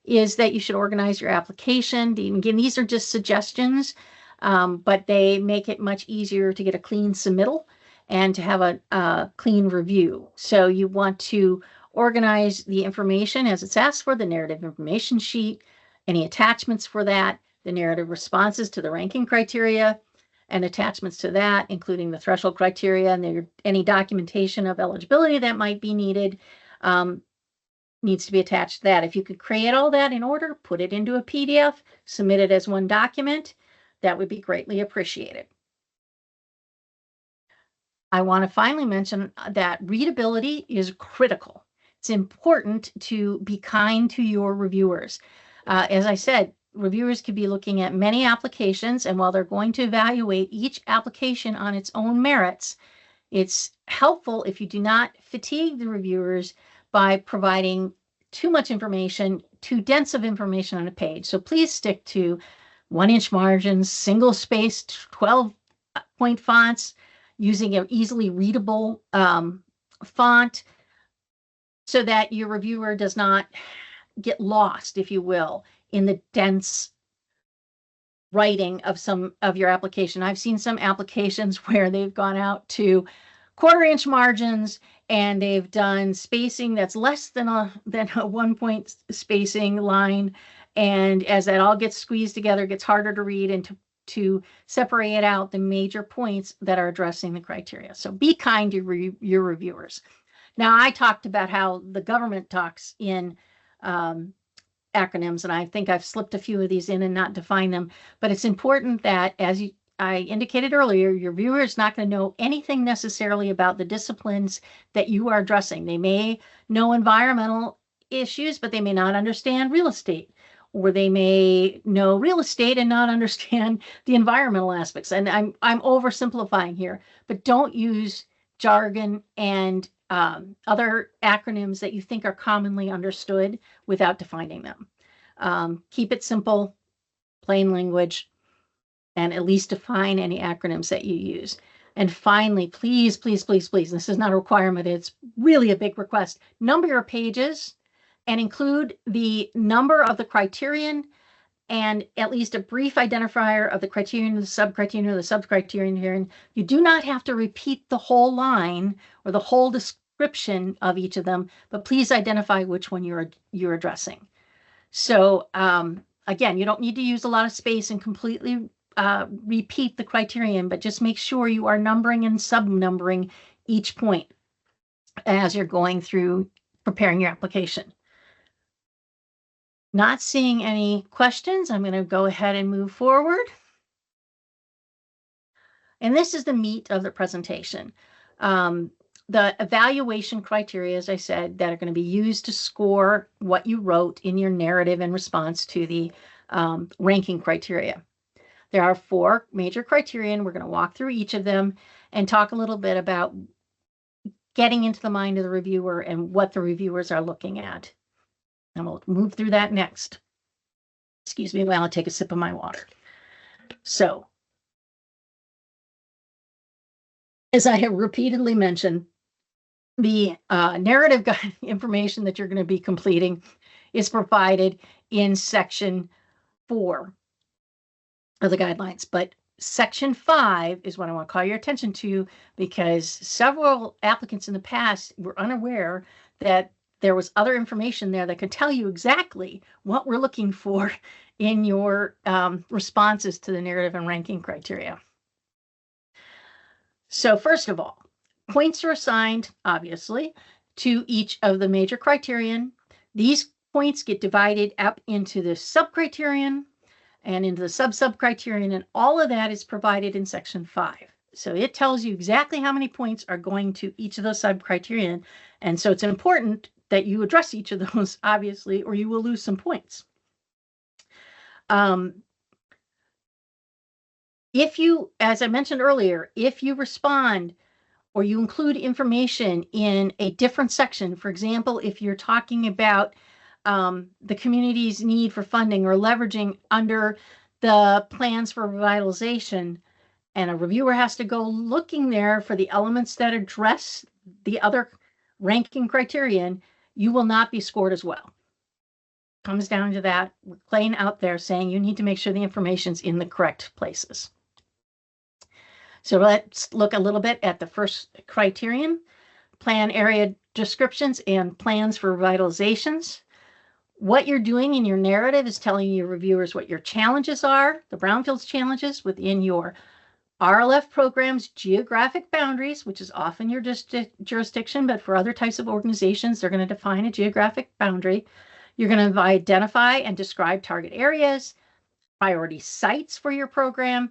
is that you should organize your application. Again, these are just suggestions, but they make it much easier to get a clean submittal and to have a clean review. So you want to organize the information as it's asked for, the narrative information sheet, any attachments for that, the narrative responses to the ranking criteria, and attachments to that, including the threshold criteria and any documentation of eligibility that might be needed, needs to be attached to that. If you could create all that in order, put it into a PDF, submit it as one document, that would be greatly appreciated. I want to finally mention that readability is critical. It's important to be kind to your reviewers. As I said, reviewers could be looking at many applications, and while they're going to evaluate each application on its own merits, it's helpful if you do not fatigue the reviewers by providing too much information, too dense of information on a page. So please stick to 1-inch margins, single spaced 12-point fonts, using an easily readable font so that your reviewer does not get lost, if you will, in the dense writing of some of your application. I've seen some applications where they've gone out to 1/4-inch margins and they've done spacing that's less than a 1-point spacing line. And as that all gets squeezed together, it gets harder to read and to separate out the major points that are addressing the criteria. So be kind to your reviewers. Now, I talked about how the government talks in acronyms, and I think I've slipped a few of these in and not defined them, but it's important that, as I indicated earlier, your viewer is not going to know anything necessarily about the disciplines that you are addressing. They may know environmental issues, but they may not understand real estate, or they may know real estate and not understand the environmental aspects. And I'm oversimplifying here, but don't use jargon and other acronyms that you think are commonly understood without defining them. Keep it simple, plain language, and at least define any acronyms that you use. And finally, please, please, please, please, this is not a requirement, it's really a big request, number your pages and include the number of the criterion and at least a brief identifier of the criterion, the subcriterion. You do not have to repeat the whole line or the whole description of each of them, but please identify which one you're addressing. So again, you don't need to use a lot of space and completely repeat the criterion, but just make sure you are numbering and sub-numbering each point as you're going through preparing your application. Not seeing any questions, I'm going to go ahead and move forward. And this is the meat of the presentation. The evaluation criteria, as I said, that are going to be used to score what you wrote in your narrative in response to the ranking criteria. There are 4 major criteria, and we're going to walk through each of them and talk a little bit about getting into the mind of the reviewer and what the reviewers are looking at. And we'll move through that next. Excuse me while I take a sip of my water. So, as I have repeatedly mentioned, the narrative guide information that you're going to be completing is provided in section 4 of the guidelines. But section 5 is what I want to call your attention to, because several applicants in the past were unaware that there was other information there that could tell you exactly what we're looking for in your responses to the narrative and ranking criteria. So first of all, points are assigned, obviously, to each of the major criterion. These points get divided up into the subcriterion and into the sub-subcriterion, and all of that is provided in section 5. So it tells you exactly how many points are going to each of those subcriterion. And so it's important that you address each of those, obviously, or you will lose some points. If you, as I mentioned earlier, if you respond or you include information in a different section, for example, if you're talking about the community's need for funding or leveraging under the plans for revitalization, and a reviewer has to go looking there for the elements that address the other ranking criterion, you will not be scored as well. Comes down to that, we're plain out there saying you need to make sure the information's in the correct places. So let's look a little bit at the first criterion, plan area descriptions and plans for revitalizations. What you're doing in your narrative is telling your reviewers what your challenges are, the Brownfields challenges within your RLF program's geographic boundaries, which is often your jurisdiction, but for other types of organizations, they're going to define a geographic boundary. You're going to identify and describe target areas, priority sites for your program,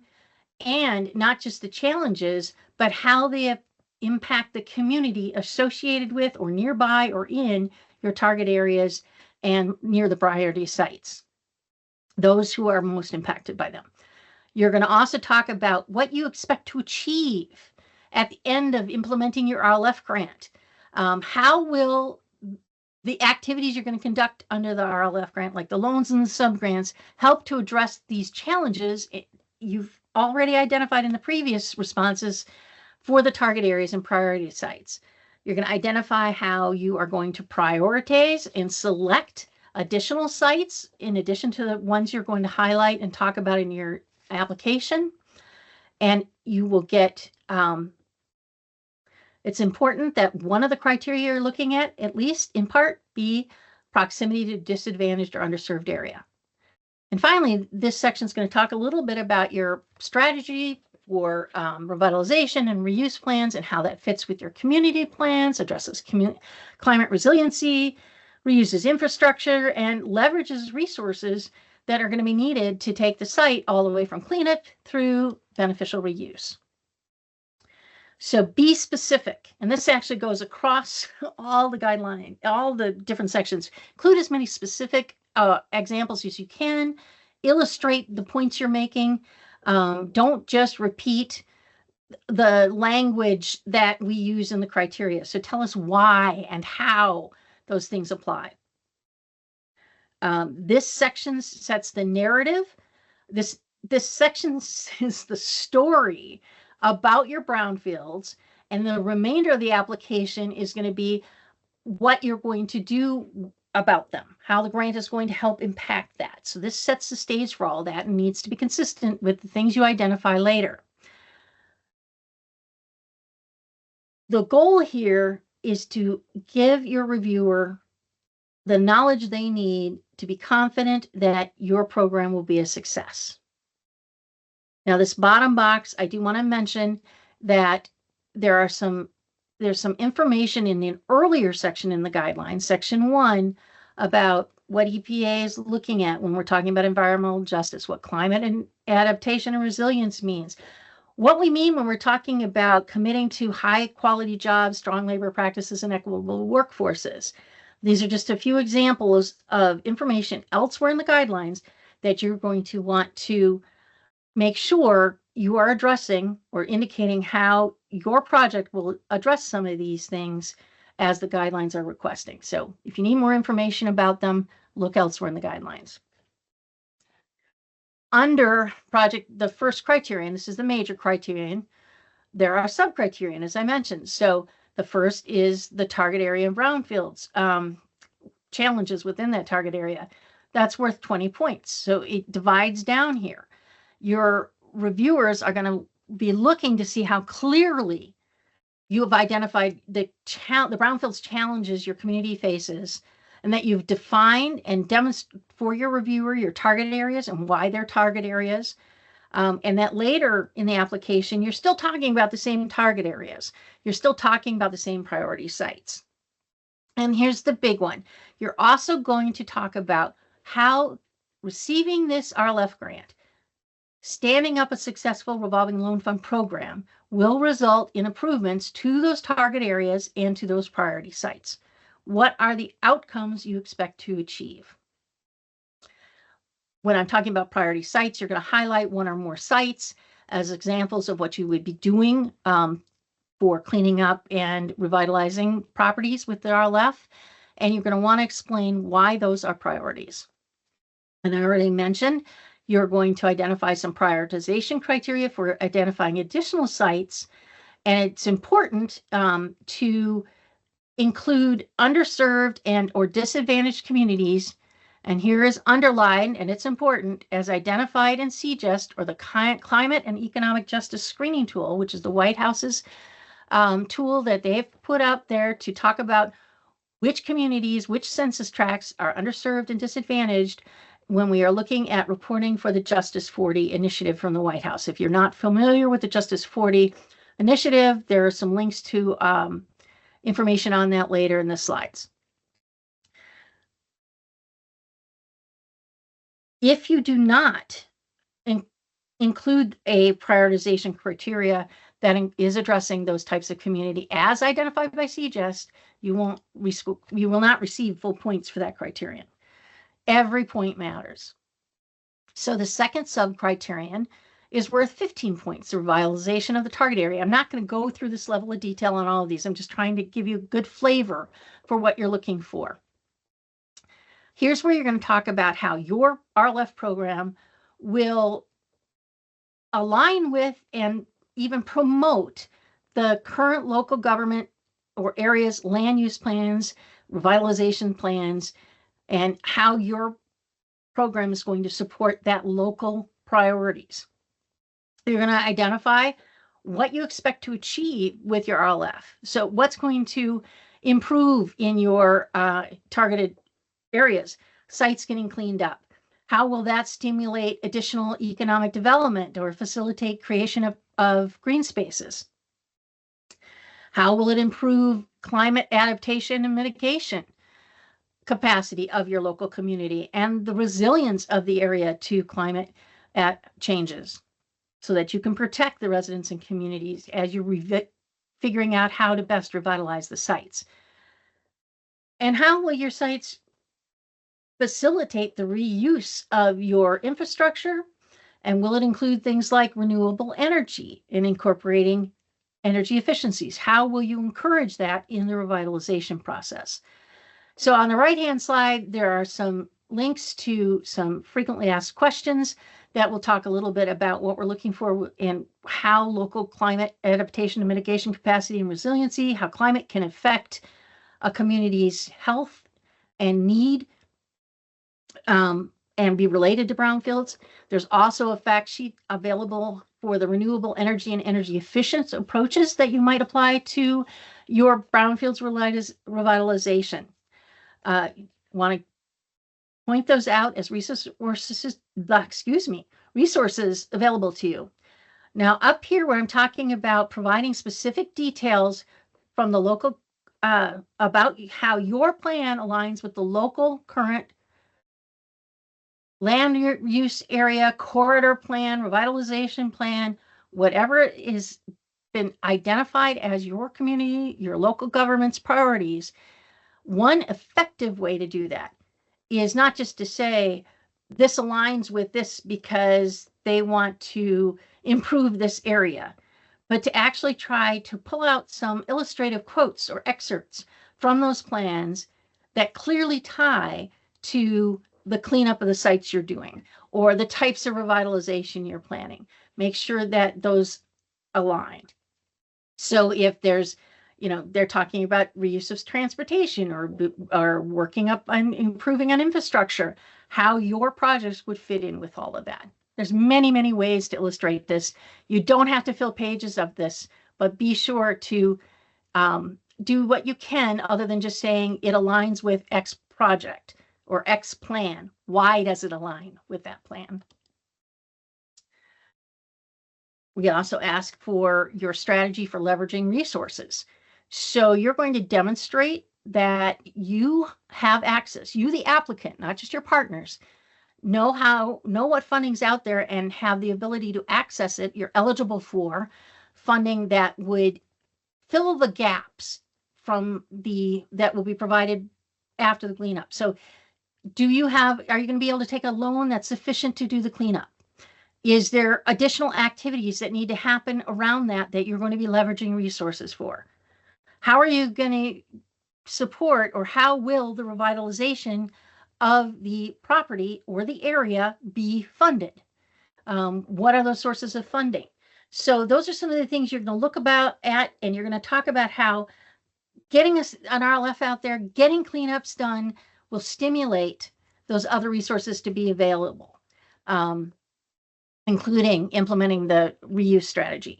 and not just the challenges, but how they impact the community associated with or nearby or in your target areas and near the priority sites, those who are most impacted by them. You're going to also talk about what you expect to achieve at the end of implementing your RLF grant. How will the activities you're going to conduct under the RLF grant, like the loans and the subgrants, help to address these challenges you've already identified in the previous responses for the target areas and priority sites? You're going to identify how you are going to prioritize and select additional sites in addition to the ones you're going to highlight and talk about in your application. And you will get, it's important that one of the criteria you're looking at least in part, be proximity to disadvantaged or underserved area. And finally, this section is going to talk a little bit about your strategy for revitalization and reuse plans and how that fits with your community plans, addresses climate resiliency, reuses infrastructure, and leverages resources that are going to be needed to take the site all the way from cleanup through beneficial reuse. So be specific, and this actually goes across all the guidelines, all the different sections. Include as many specific examples as you can. Illustrate the points you're making. Don't just repeat the language that we use in the criteria. So tell us why and how those things apply. This section sets the narrative. This section is the story about your brownfields, and the remainder of the application is going to be what you're going to do about them, how the grant is going to help impact that. So this sets the stage for all that and needs to be consistent with the things you identify later. The goal here is to give your reviewer the knowledge they need to be confident that your program will be a success. Now, this bottom box, I do want to mention that there's some information in the earlier section in the guidelines, section 1, about what EPA is looking at when we're talking about environmental justice, what climate and adaptation and resilience means, what we mean when we're talking about committing to high quality jobs, strong labor practices, and equitable workforces. These are just a few examples of information elsewhere in the guidelines that you're going to want to make sure you are addressing or indicating how your project will address some of these things as the guidelines are requesting. So if you need more information about them, look elsewhere in the guidelines. Under project, the first criterion, this is the major criterion, there are sub-criterion, as I mentioned. So the first is the target area of brownfields, challenges within that target area. That's worth 20 points. So it divides down here. Your reviewers are going to be looking to see how clearly you have identified the brownfields challenges your community faces, and that you've defined and demonstrated for your reviewer your target areas and why they're target areas. And that later in the application, you're still talking about the same target areas. You're still talking about the same priority sites. And here's the big one. You're also going to talk about how receiving this RLF grant, standing up a successful revolving loan fund program, will result in improvements to those target areas and to those priority sites. What are the outcomes you expect to achieve? When I'm talking about priority sites, you're going to highlight one or more sites. as examples of what you would be doing for cleaning up and revitalizing properties with the RLF. And you're going to want to explain why those are priorities. And I already mentioned, you're going to identify some prioritization criteria for identifying additional sites. And it's important to include underserved and or disadvantaged communities. And here is underlined, and it's important, as identified in CJEST, or the Climate and Economic Justice Screening Tool, which is the White House's tool that they've put out there to talk about which communities, which census tracts are underserved and disadvantaged when we are looking at reporting for the Justice 40 initiative from the White House. If you're not familiar with the Justice 40 initiative, there are some links to information on that later in the slides. If you do not include a prioritization criteria that is addressing those types of community as identified by CJEST, you will not receive full points for that criterion. Every point matters. So the second sub-criterion is worth 15 points, the revitalization of the target area. I'm not going to go through this level of detail on all of these. I'm just trying to give you a good flavor for what you're looking for. Here's where you're going to talk about how your RLF program will align with and even promote the current local government or areas land use plans, revitalization plans, and how your program is going to support that local priorities. You're going to identify what you expect to achieve with your RLF. So what's going to improve in your targeted areas, sites getting cleaned up? How will that stimulate additional economic development or facilitate creation of green spaces? How will it improve climate adaptation and mitigation capacity of your local community and the resilience of the area to climate changes, so that you can protect the residents and communities as you're figuring out how to best revitalize the sites? And how will your sites facilitate the reuse of your infrastructure? And will it include things like renewable energy and incorporating energy efficiencies? How will you encourage that in the revitalization process? So on the right-hand side, there are some links to some frequently asked questions that will talk a little bit about what we're looking for and how local climate adaptation and mitigation capacity and resiliency, how climate can affect a community's health and need and be related to brownfields. There's also a fact sheet available for the renewable energy and energy efficient approaches that you might apply to your brownfields revitalization. Want to point those out as resources available to you. Now up here where I'm talking about providing specific details from the local about how your plan aligns with the local current land use area, corridor plan, revitalization plan, whatever is been identified as your community, your local government's priorities. One effective way to do that is not just to say this aligns with this because they want to improve this area, but to actually try to pull out some illustrative quotes or excerpts from those plans that clearly tie to the cleanup of the sites you're doing or the types of revitalization you're planning. Make sure that those align. So if there's, they're talking about reuse of transportation or working up on improving on infrastructure, how your projects would fit in with all of that. There's many, many ways to illustrate this. You don't have to fill pages of this, but be sure to do what you can other than just saying it aligns with X project or X plan. Why does it align with that plan? We also ask for your strategy for leveraging resources. So you're going to demonstrate that you have access, you the applicant, not just your partners, know what funding's out there and have the ability to access it. You're eligible for funding that would fill the gaps that will be provided after the cleanup. So are you going to be able to take a loan that's sufficient to do the cleanup? Is there additional activities that need to happen around that you're going to be leveraging resources for? How are you going to support, or how will the revitalization of the property or the area be funded? What are those sources of funding? So those are some of the things you're going to look at, and you're going to talk about how getting an RLF out there, getting cleanups done will stimulate those other resources to be available, including implementing the reuse strategy.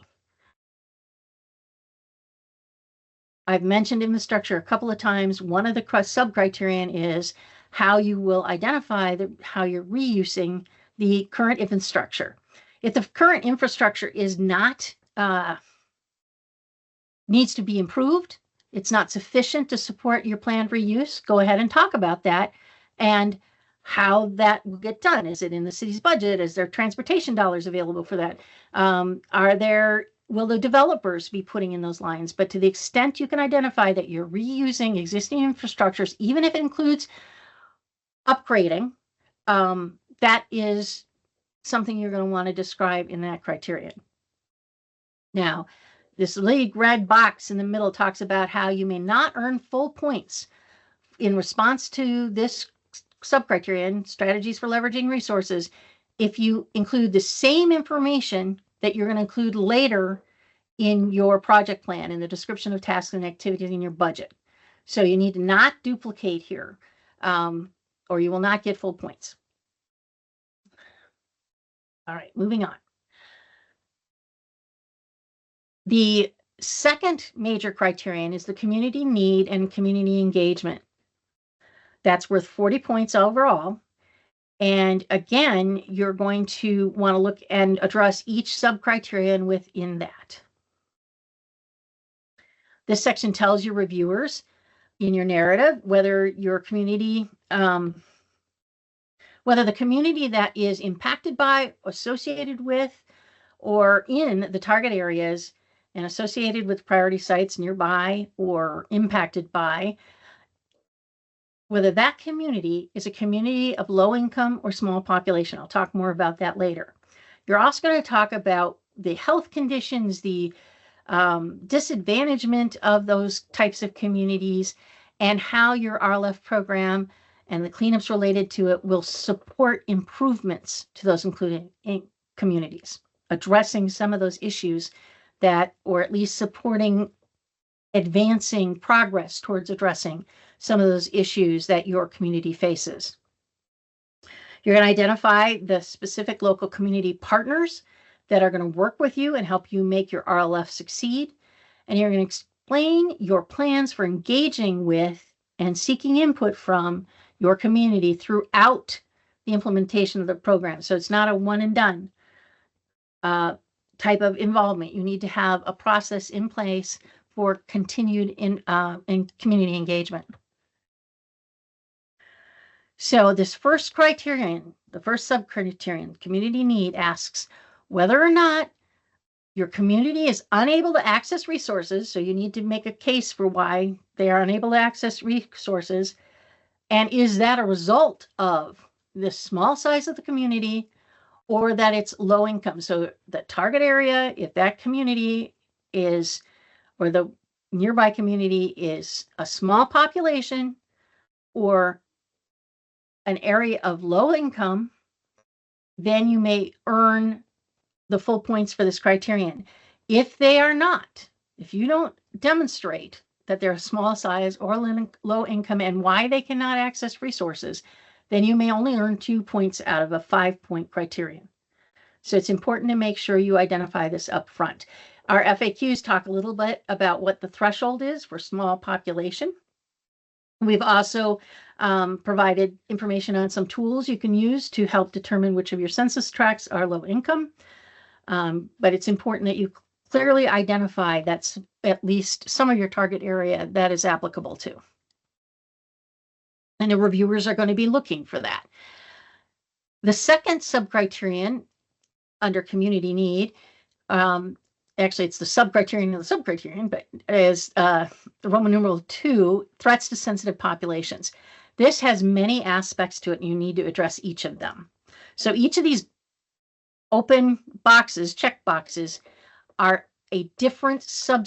I've mentioned infrastructure a couple of times. One of the sub-criterion is how you will identify how you're reusing the current infrastructure. If the current infrastructure is not, needs to be improved, it's not sufficient to support your planned reuse, go ahead and talk about that and how that will get done. Is it in the city's budget? Is there transportation dollars available for that? Will the developers be putting in those lines? But to the extent you can identify that you're reusing existing infrastructures, even if it includes upgrading, that is something you're going to want to describe in that criterion. Now, this big red box in the middle talks about how you may not earn full points in response to this sub-criterion, strategies for leveraging resources, if you include the same information that you're going to include later in your project plan, in the description of tasks and activities in your budget. So you need to not duplicate here, or you will not get full points. All right, moving on. The second major criterion is the community need and community engagement. That's worth 40 points overall. And again, you're going to want to look and address each sub-criterion within that. This section tells your reviewers in your narrative whether your community, whether the community that is impacted by, associated with, or in the target areas and associated with priority sites nearby or impacted by, whether that community is a community of low income or small population. I'll talk more about that later. You're also going to talk about the health conditions, the disadvantagement of those types of communities, and how your RLF program and the cleanups related to it will support improvements to those included in communities, addressing some of those issues that, or at least supporting advancing progress towards addressing some of those issues that your community faces. You're going to identify the specific local community partners that are going to work with you and help you make your RLF succeed. And you're going to explain your plans for engaging with and seeking input from your community throughout the implementation of the program. So it's not a one and done type of involvement. You need to have a process in place for continued in community engagement. So this first criterion, the first sub-criterion, community need, asks whether or not your community is unable to access resources. So you need to make a case for why they are unable to access resources. And is that a result of the small size of the community, or that it's low income? So the target area, if that community is, or the nearby community is a small population or an area of low income, then you may earn the full points for this criterion. If they are not, if you don't demonstrate that they're a small size or low income and why they cannot access resources, then you may only earn 2 points out of a 5-point criterion. So it's important to make sure you identify this up front. Our FAQs talk a little bit about what the threshold is for small population. We've also provided information on some tools you can use to help determine which of your census tracts are low income. But it's important that you clearly identify that's at least some of your target area that is applicable to. And the reviewers are going to be looking for that. The second sub-criterion under community need, actually it's the sub-criterion of the sub-criterion, but is the Roman numeral 2, threats to sensitive populations. This has many aspects to it, and you need to address each of them. So each of these open boxes, check boxes, are a different sub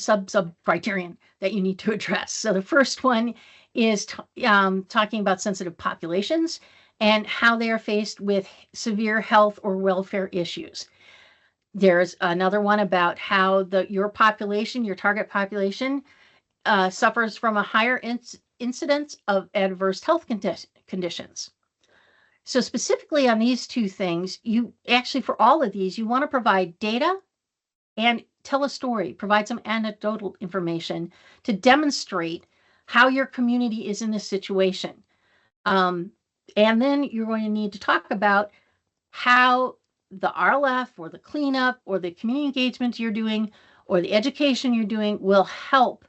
criterion that you need to address. So the first one is talking about sensitive populations and how they are faced with severe health or welfare issues. There's another one about how your population, your target population, suffers from a higher incidence of adverse health conditions. So specifically on these two things, you actually, for all of these, you want to provide data and tell a story, provide some anecdotal information to demonstrate how your community is in this situation. And then you're going to need to talk about how the RLF or the cleanup or the community engagement you're doing or the education you're doing will help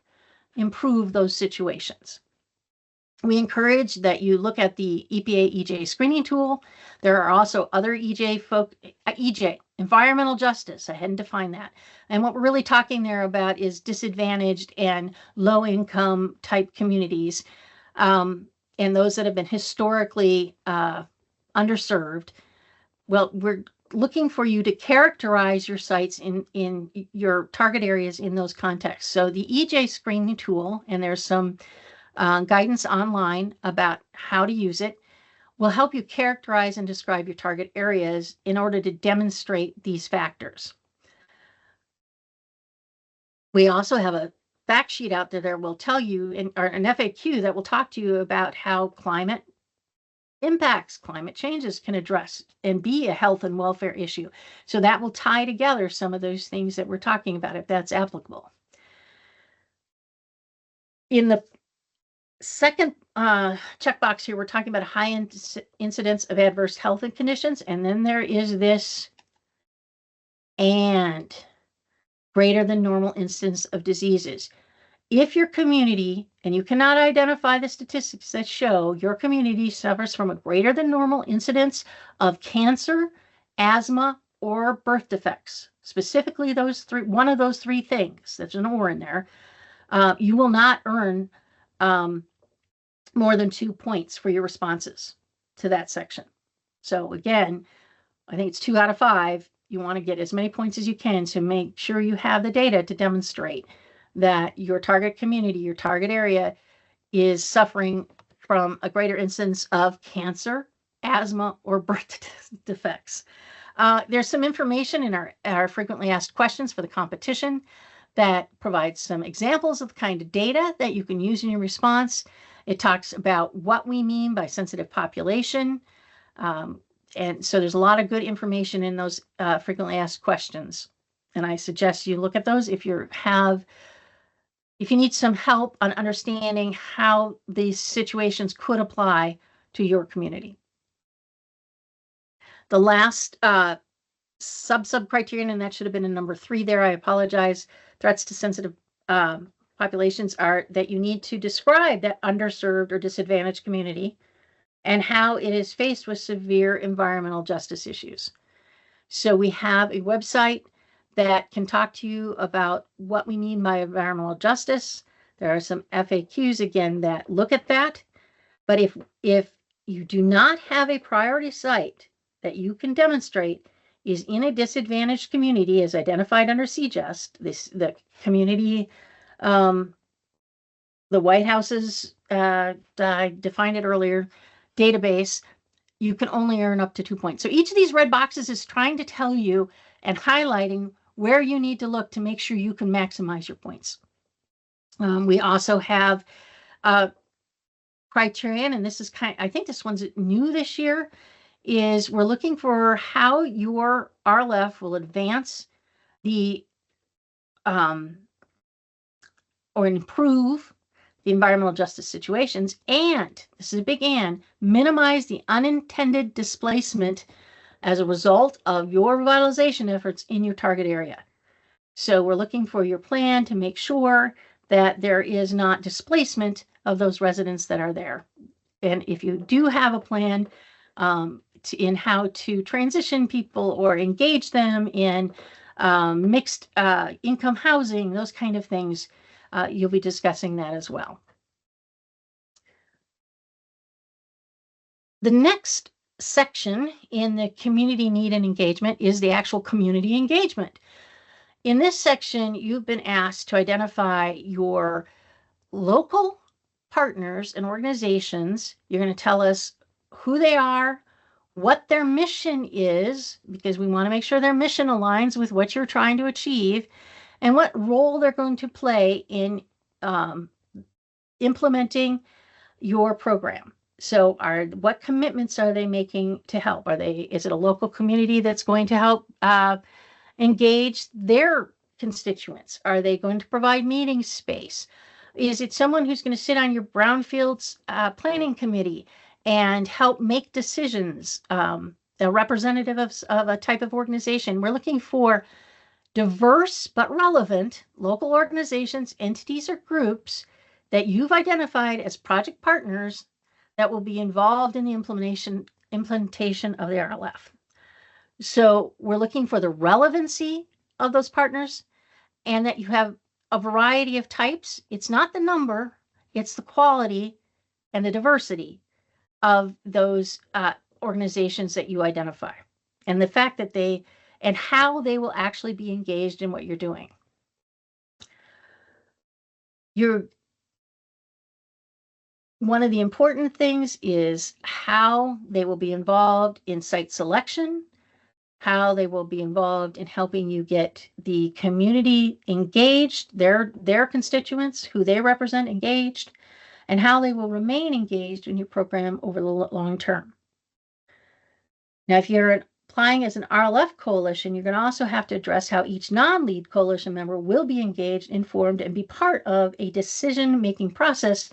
improve those situations. We encourage that you look at the EPA EJ screening tool. There are also other EJ, environmental justice. I hadn't defined that. And what we're really talking there about is disadvantaged and low income type communities, and those that have been historically underserved. Well, we're looking for you to characterize your sites in your target areas in those contexts. So the EJ screening tool, and there's some guidance online about how to use it, will help you characterize and describe your target areas in order to demonstrate these factors. We also have a fact sheet out there that will tell you, or an FAQ that will talk to you about how climate impacts, climate changes can address and be a health and welfare issue. So that will tie together some of those things that we're talking about, if that's applicable. In the second checkbox here, we're talking about a high incidence of adverse health and conditions. And then there is this and greater than normal incidence of diseases. If your community, and you cannot identify the statistics that show your community suffers from a greater than normal incidence of cancer, asthma, or birth defects, specifically those three, one of those three things, there's an or in there, you will not earn more than 2 points for your responses to that section. So again, I think it's 2 out of 5. You want to get as many points as you can to make sure you have the data to demonstrate that your target community, your target area is suffering from a greater incidence of cancer, asthma, or birth defects. There's some information in our frequently asked questions for the competition that provides some examples of the kind of data that you can use in your response. It talks about what we mean by sensitive population. And so there's a lot of good information in those frequently asked questions. And I suggest you look at those if you need some help on understanding how these situations could apply to your community. The last sub criterion, and that should have been in number 3 there, I apologize, threats to sensitive populations, are that you need to describe that underserved or disadvantaged community and how it is faced with severe environmental justice issues. So we have a website that can talk to you about what we mean by environmental justice. There are some FAQs again that look at that. But if you do not have a priority site that you can demonstrate is in a disadvantaged community as identified under CJUST, the community, the White House's, I defined it earlier, database, you can only earn up to 2 points. So each of these red boxes is trying to tell you and highlighting where you need to look to make sure you can maximize your points. We also have criterion, and this is I think this one's new this year, is we're looking for how your RLF will advance the or improve the environmental justice situations, and this is a big and, minimize the unintended displacement as a result of your revitalization efforts in your target area. So we're looking for your plan to make sure that there is not displacement of those residents that are there. And if you do have a plan in how to transition people or engage them in mixed income housing, those kind of things, you'll be discussing that as well. The next section in the community need and engagement is the actual community engagement. In this section, you've been asked to identify your local partners and organizations. You're going to tell us who they are, what their mission is, because we want to make sure their mission aligns with what you're trying to achieve, and what role they're going to play in implementing your program. So what commitments are they making to help? Is it a local community that's going to help engage their constituents? Are they going to provide meeting space? Is it someone who's going to sit on your Brownfields planning committee and help make decisions? A representative of a type of organization. We're looking for diverse but relevant local organizations, entities, or groups that you've identified as project partners that will be involved in the implementation of the RLF. So we're looking for the relevancy of those partners and that you have a variety of types. It's not the number, it's the quality and the diversity of those organizations that you identify, and the fact that and how they will actually be engaged in what you're doing. One of the important things is how they will be involved in site selection, how they will be involved in helping you get the community engaged, their constituents, who they represent, engaged, and how they will remain engaged in your program over the long term. Now, if you're applying as an RLF coalition, you're going to also have to address how each non-lead coalition member will be engaged, informed, and be part of a decision-making process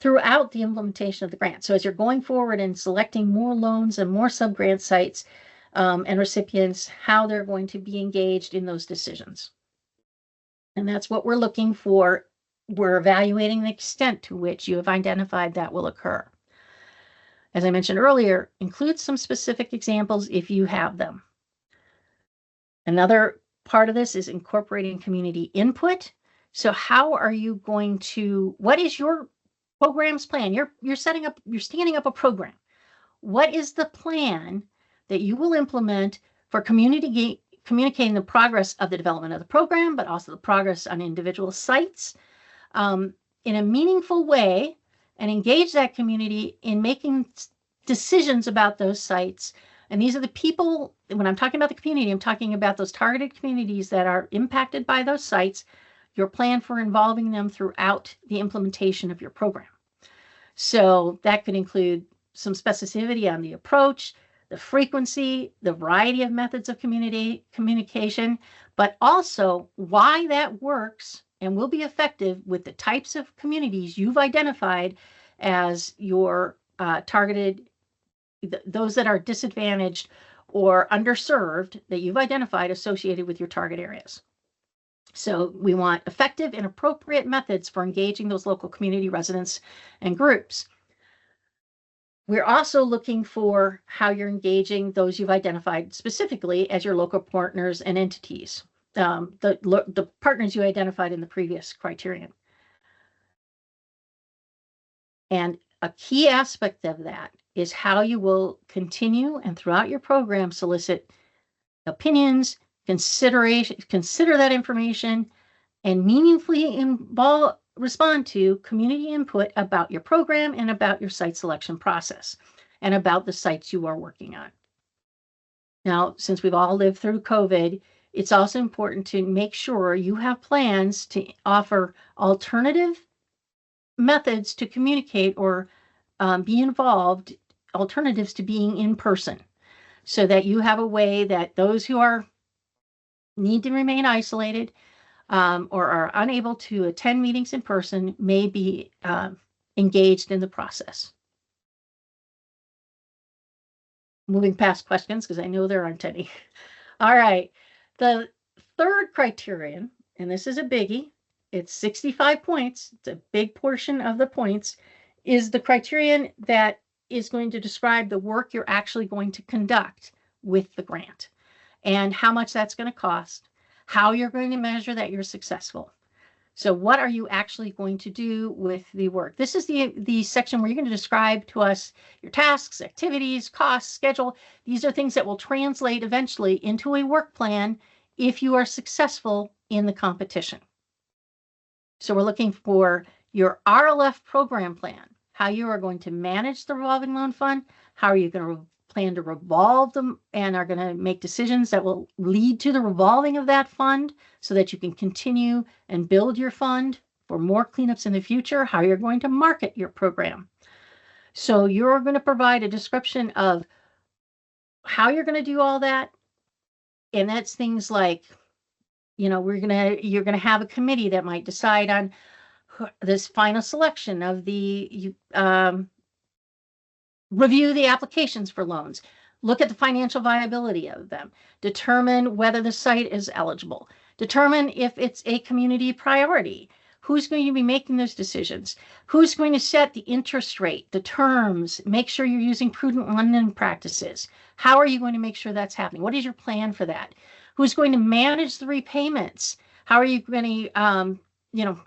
throughout the implementation of the grant. So as you're going forward and selecting more loans and more sub-grant sites and recipients, how they're going to be engaged in those decisions. And that's what we're looking for. We're evaluating the extent to which you have identified that will occur. As I mentioned earlier, include some specific examples if you have them. Another part of this is incorporating community input. So how are you going to, what is your program's plan? You're standing up a program. What is the plan that you will implement for communicating the progress of the development of the program, but also the progress on individual sites in a meaningful way, and engage that community in making decisions about those sites? And these are the people, when I'm talking about the community, I'm talking about those targeted communities that are impacted by those sites, your plan for involving them throughout the implementation of your program. So that could include some specificity on the approach, the frequency, the variety of methods of communication, but also why that works and will be effective with the types of communities you've identified as your targeted, those that are disadvantaged or underserved that you've identified associated with your target areas. So we want effective and appropriate methods for engaging those local community residents and groups. We're also looking for how you're engaging those you've identified specifically as your local partners and entities, the partners you identified in the previous criterion. And a key aspect of that is how you will continue and throughout your program solicit opinions, consider that information, and meaningfully respond to community input about your program and about your site selection process and about the sites you are working on. Now, since we've all lived through COVID, it's also important to make sure you have plans to offer alternative methods to communicate or be involved, alternatives to being in person, so that you have a way that those who need to remain isolated or are unable to attend meetings in person may be engaged in the process. Moving past questions, because I know there aren't any. All right. The third criterion, and this is a biggie, it's 65 points. It's a big portion of the points, is the criterion that is going to describe the work you're actually going to conduct with the grant and how much that's going to cost, how you're going to measure that you're successful. So what are you actually going to do with the work? This is the section where you're going to describe to us your tasks, activities, costs, schedule. These are things that will translate eventually into a work plan if you are successful in the competition. So we're looking for your RLF program plan, how you are going to manage the revolving loan fund, how are you going to plan to revolve them and are going to make decisions that will lead to the revolving of that fund so that you can continue and build your fund for more cleanups in the future, how you're going to market your program. So you're going to provide a description of how you're going to do all that. And that's things like, you know, you're going to have a committee that might decide on this final selection of the, review the applications for loans, look at the financial viability of them, determine whether the site is eligible, determine if it's a community priority, who's going to be making those decisions, who's going to set the interest rate, the terms, make sure you're using prudent lending practices. How are you going to make sure that's happening? What is your plan for that? Who's going to manage the repayments? How are you going to,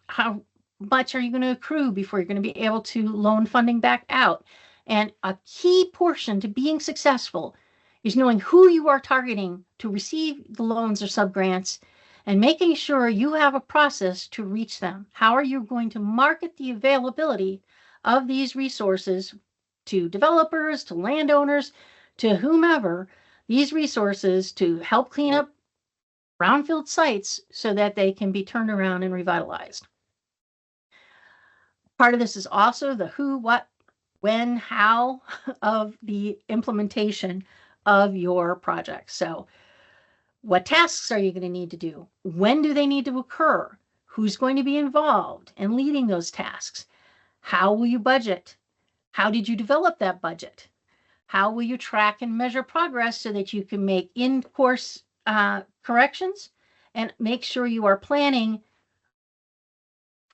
how much are you going to accrue before you're going to be able to loan funding back out? And a key portion to being successful is knowing who you are targeting to receive the loans or subgrants and making sure you have a process to reach them. How are you going to market the availability of these resources to developers, to landowners, to whomever, these resources to help clean up brownfield sites so that they can be turned around and revitalized? Part of this is also the who, what, when, how of the implementation of your project. So what tasks are you going to need to do? When do they need to occur? Who's going to be involved in leading those tasks? How will you budget? How did you develop that budget? How will you track and measure progress so that you can make in-course corrections and make sure you are planning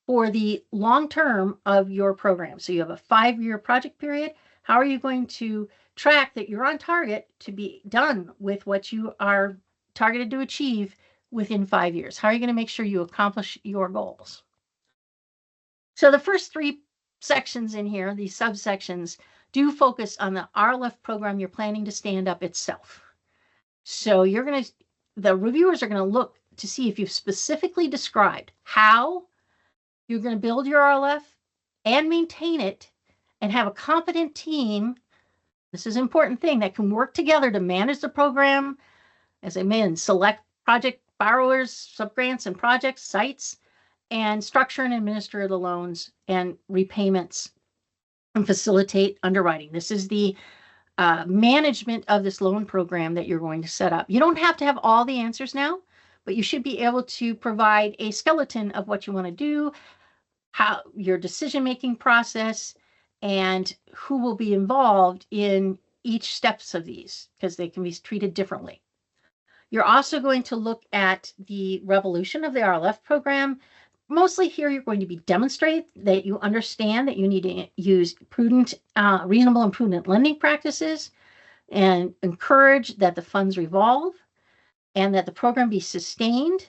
for the long term of your program? So you have a 5-year project period. How are you going to track that you're on target to be done with what you are targeted to achieve within 5 years? How are you going to make sure you accomplish your goals? So the first 3 sections in here, these subsections, do focus on the RLF program you're planning to stand up itself. So the reviewers are going to look to see if you've specifically described how you're going to build your RLF and maintain it and have a competent team. This is an important thing that can work together to manage the program, as I mentioned, select project borrowers, subgrants and projects, sites, and structure and administer the loans and repayments and facilitate underwriting. This is the management of this loan program that you're going to set up. You don't have to have all the answers now, but you should be able to provide a skeleton of what you want to do, how your decision-making process, and who will be involved in each steps of these, because they can be treated differently. You're also going to look at the revolution of the RLF program. Mostly here, you're going to be demonstrate that you understand that you need to use prudent, reasonable and prudent lending practices and encourage that the funds revolve and that the program be sustained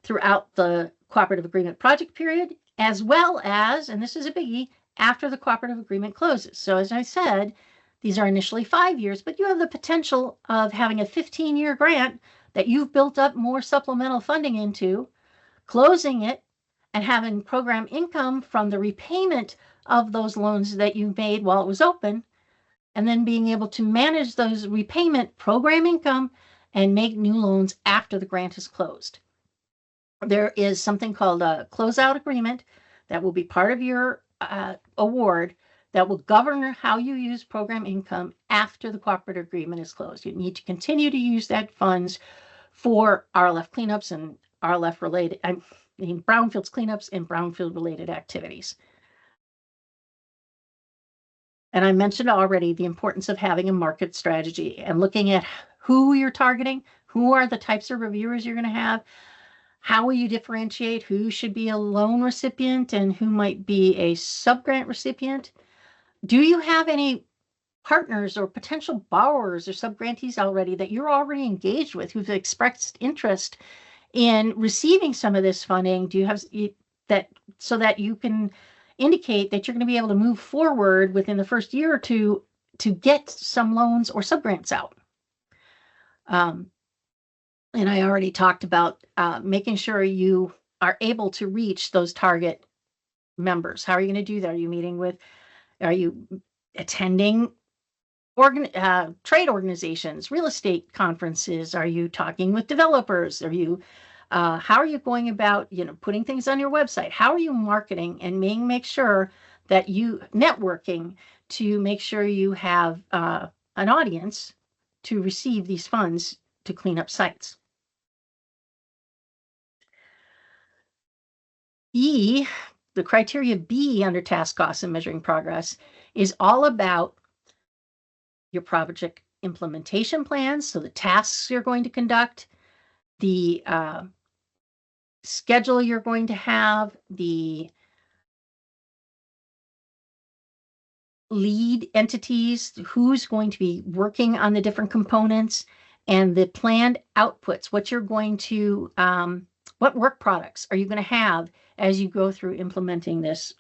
throughout the cooperative agreement project period, as well as, and this is a biggie, after the cooperative agreement closes. So as I said, these are initially 5 years, but you have the potential of having a 15-year grant that you've built up more supplemental funding into, closing it, and having program income from the repayment of those loans that you made while it was open, and then being able to manage those repayment program income and make new loans after the grant is closed. There is something called a closeout agreement that will be part of your award that will govern how you use program income after the cooperative agreement is closed. You need to continue to use that funds for RLF cleanups and RLF related, brownfields cleanups and brownfield related activities. And I mentioned already the importance of having a market strategy and looking at who you're targeting, who are the types of reviewers you're going to have, how will you differentiate who should be a loan recipient and who might be a subgrant recipient. Do you have any partners or potential borrowers or subgrantees already that you're already engaged with who've expressed interest in receiving some of this funding? Do you have so that you can indicate that you're going to be able to move forward within the first year or two to get some loans or subgrants out. And I already talked about making sure you are able to reach those target members. How are you going to do that? Are you attending trade organizations, real estate conferences? Are you talking with developers? How are you going about, putting things on your website? How are you marketing and make sure that you networking to make sure you have an audience to receive these funds to clean up sites? B, the criteria B under task costs and measuring progress is all about your project implementation plans. So the tasks you're going to conduct, the schedule you're going to have, the lead entities, who's going to be working on the different components, and the planned outputs, what work products are you going to have as you go through implementing this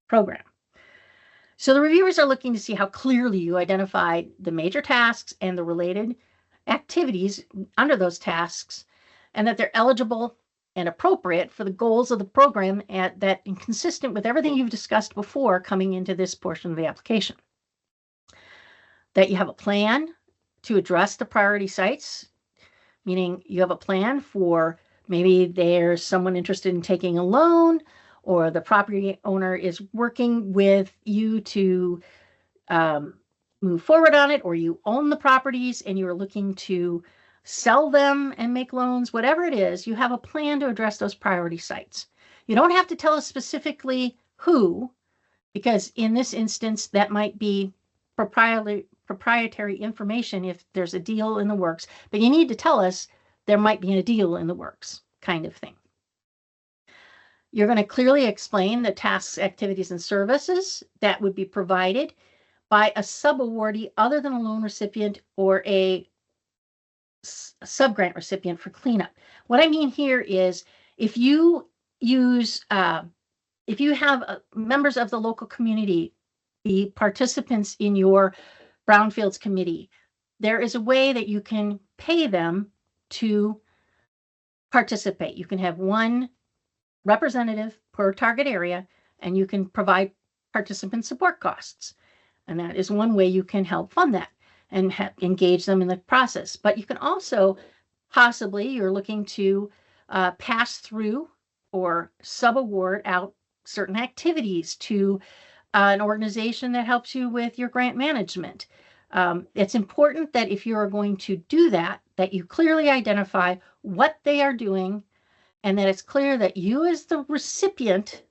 program. So the reviewers are looking to see how clearly you identified the major tasks and the related activities under those tasks, and that they're eligible and appropriate for the goals of the program and consistent with everything you've discussed before coming into this portion of the application. That you have a plan to address the priority sites, meaning you have a plan for maybe there's someone interested in taking a loan, or the property owner is working with you to move forward on it, or you own the properties and you're looking to sell them and make loans. Whatever it is, you have a plan to address those priority sites. You don't have to tell us specifically who, because in this instance, that might be proprietary information if there's a deal in the works, but you need to tell us there might be a deal in the works, kind of thing. You're going to clearly explain the tasks, activities, and services that would be provided by a subawardee other than a loan recipient or a subgrant recipient for cleanup. What I mean here is if you have members of the local community be participants in your Brownfields committee, there is a way that you can pay them to participate. You can have one representative per target area, and you can provide participant support costs. And that is one way you can help fund that and engage them in the process. But you can also you're looking to pass through or subaward out certain activities to an organization that helps you with your grant management. It's important that if you're going to do that you clearly identify what they are doing, and that it's clear that you as the recipient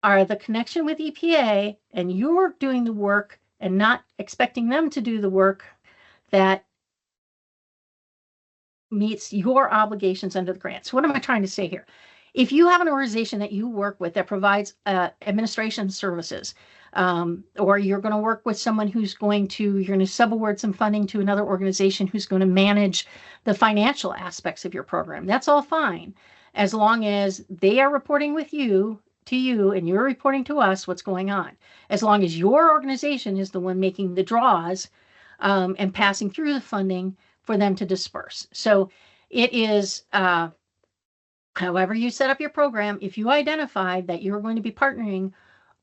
are the connection with EPA, and you're doing the work and not expecting them to do the work that meets your obligations under the grant. So what am I trying to say here? If you have an organization that you work with that provides administration services, or you're going to work with someone you're going to subaward some funding to another organization who's going to manage the financial aspects of your program, that's all fine, as long as they are reporting to you and you're reporting to us what's going on. As long as your organization is the one making the draws and passing through the funding for them to disperse. So it is, however you set up your program, if you identify that you're going to be partnering,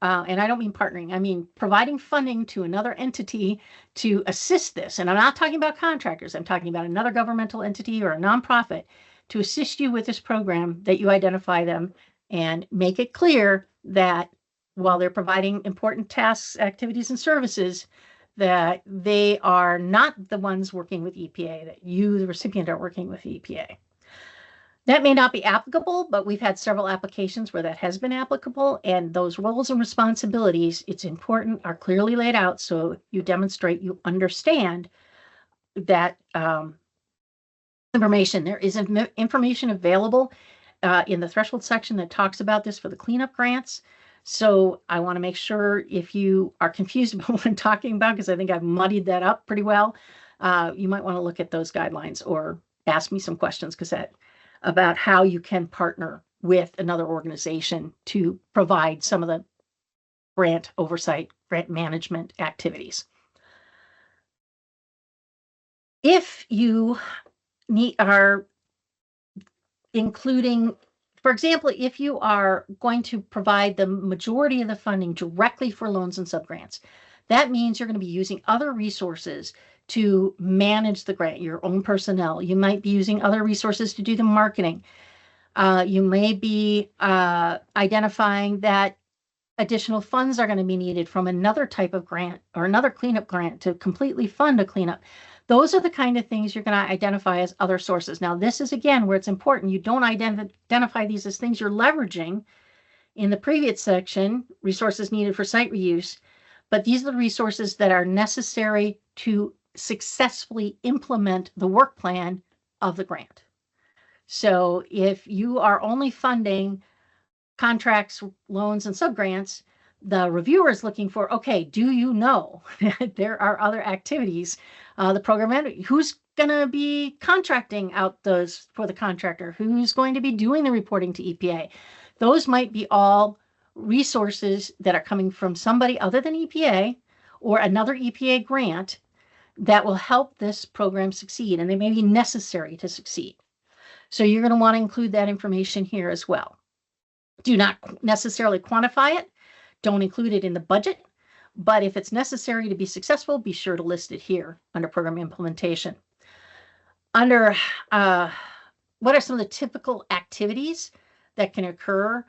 and I don't mean partnering, I mean providing funding to another entity to assist this. And I'm not talking about contractors. I'm talking about another governmental entity or a nonprofit to assist you with this program, that you identify them and make it clear that while they're providing important tasks, activities, and services, that they are not the ones working with EPA, that you, the recipient, are working with EPA. That may not be applicable, but we've had several applications where that has been applicable, and those roles and responsibilities, it's important, are clearly laid out so you demonstrate you understand that information. There is information available in the threshold section that talks about this for the cleanup grants. So I want to make sure, if you are confused about what I'm talking about, because I think I've muddied that up pretty well, you might want to look at those guidelines or ask me some questions, Cassette, about how you can partner with another organization to provide some of the grant oversight, grant management activities. If you are including, for example, if you are going to provide the majority of the funding directly for loans and subgrants, that means you're going to be using other resources to manage the grant, your own personnel. You might be using other resources to do the marketing. You may be identifying that additional funds are going to be needed from another type of grant or another cleanup grant to completely fund a cleanup. Those are the kind of things you're going to identify as other sources. Now, this is, again, where it's important. You don't identify these as things you're leveraging. In the previous section, resources needed for site reuse, but these are the resources that are necessary to successfully implement the work plan of the grant. So if you are only funding contracts, loans, and subgrants, the reviewer is looking for, okay, do you know that there are other activities? The program manager, who's going to be contracting out those for the contractor? Who's going to be doing the reporting to EPA? Those might be all resources that are coming from somebody other than EPA or another EPA grant that will help this program succeed, and they may be necessary to succeed. So you're going to want to include that information here as well. Do not necessarily quantify it. Don't include it in the budget. But if it's necessary to be successful, be sure to list it here under program implementation. Under what are some of the typical activities that can occur?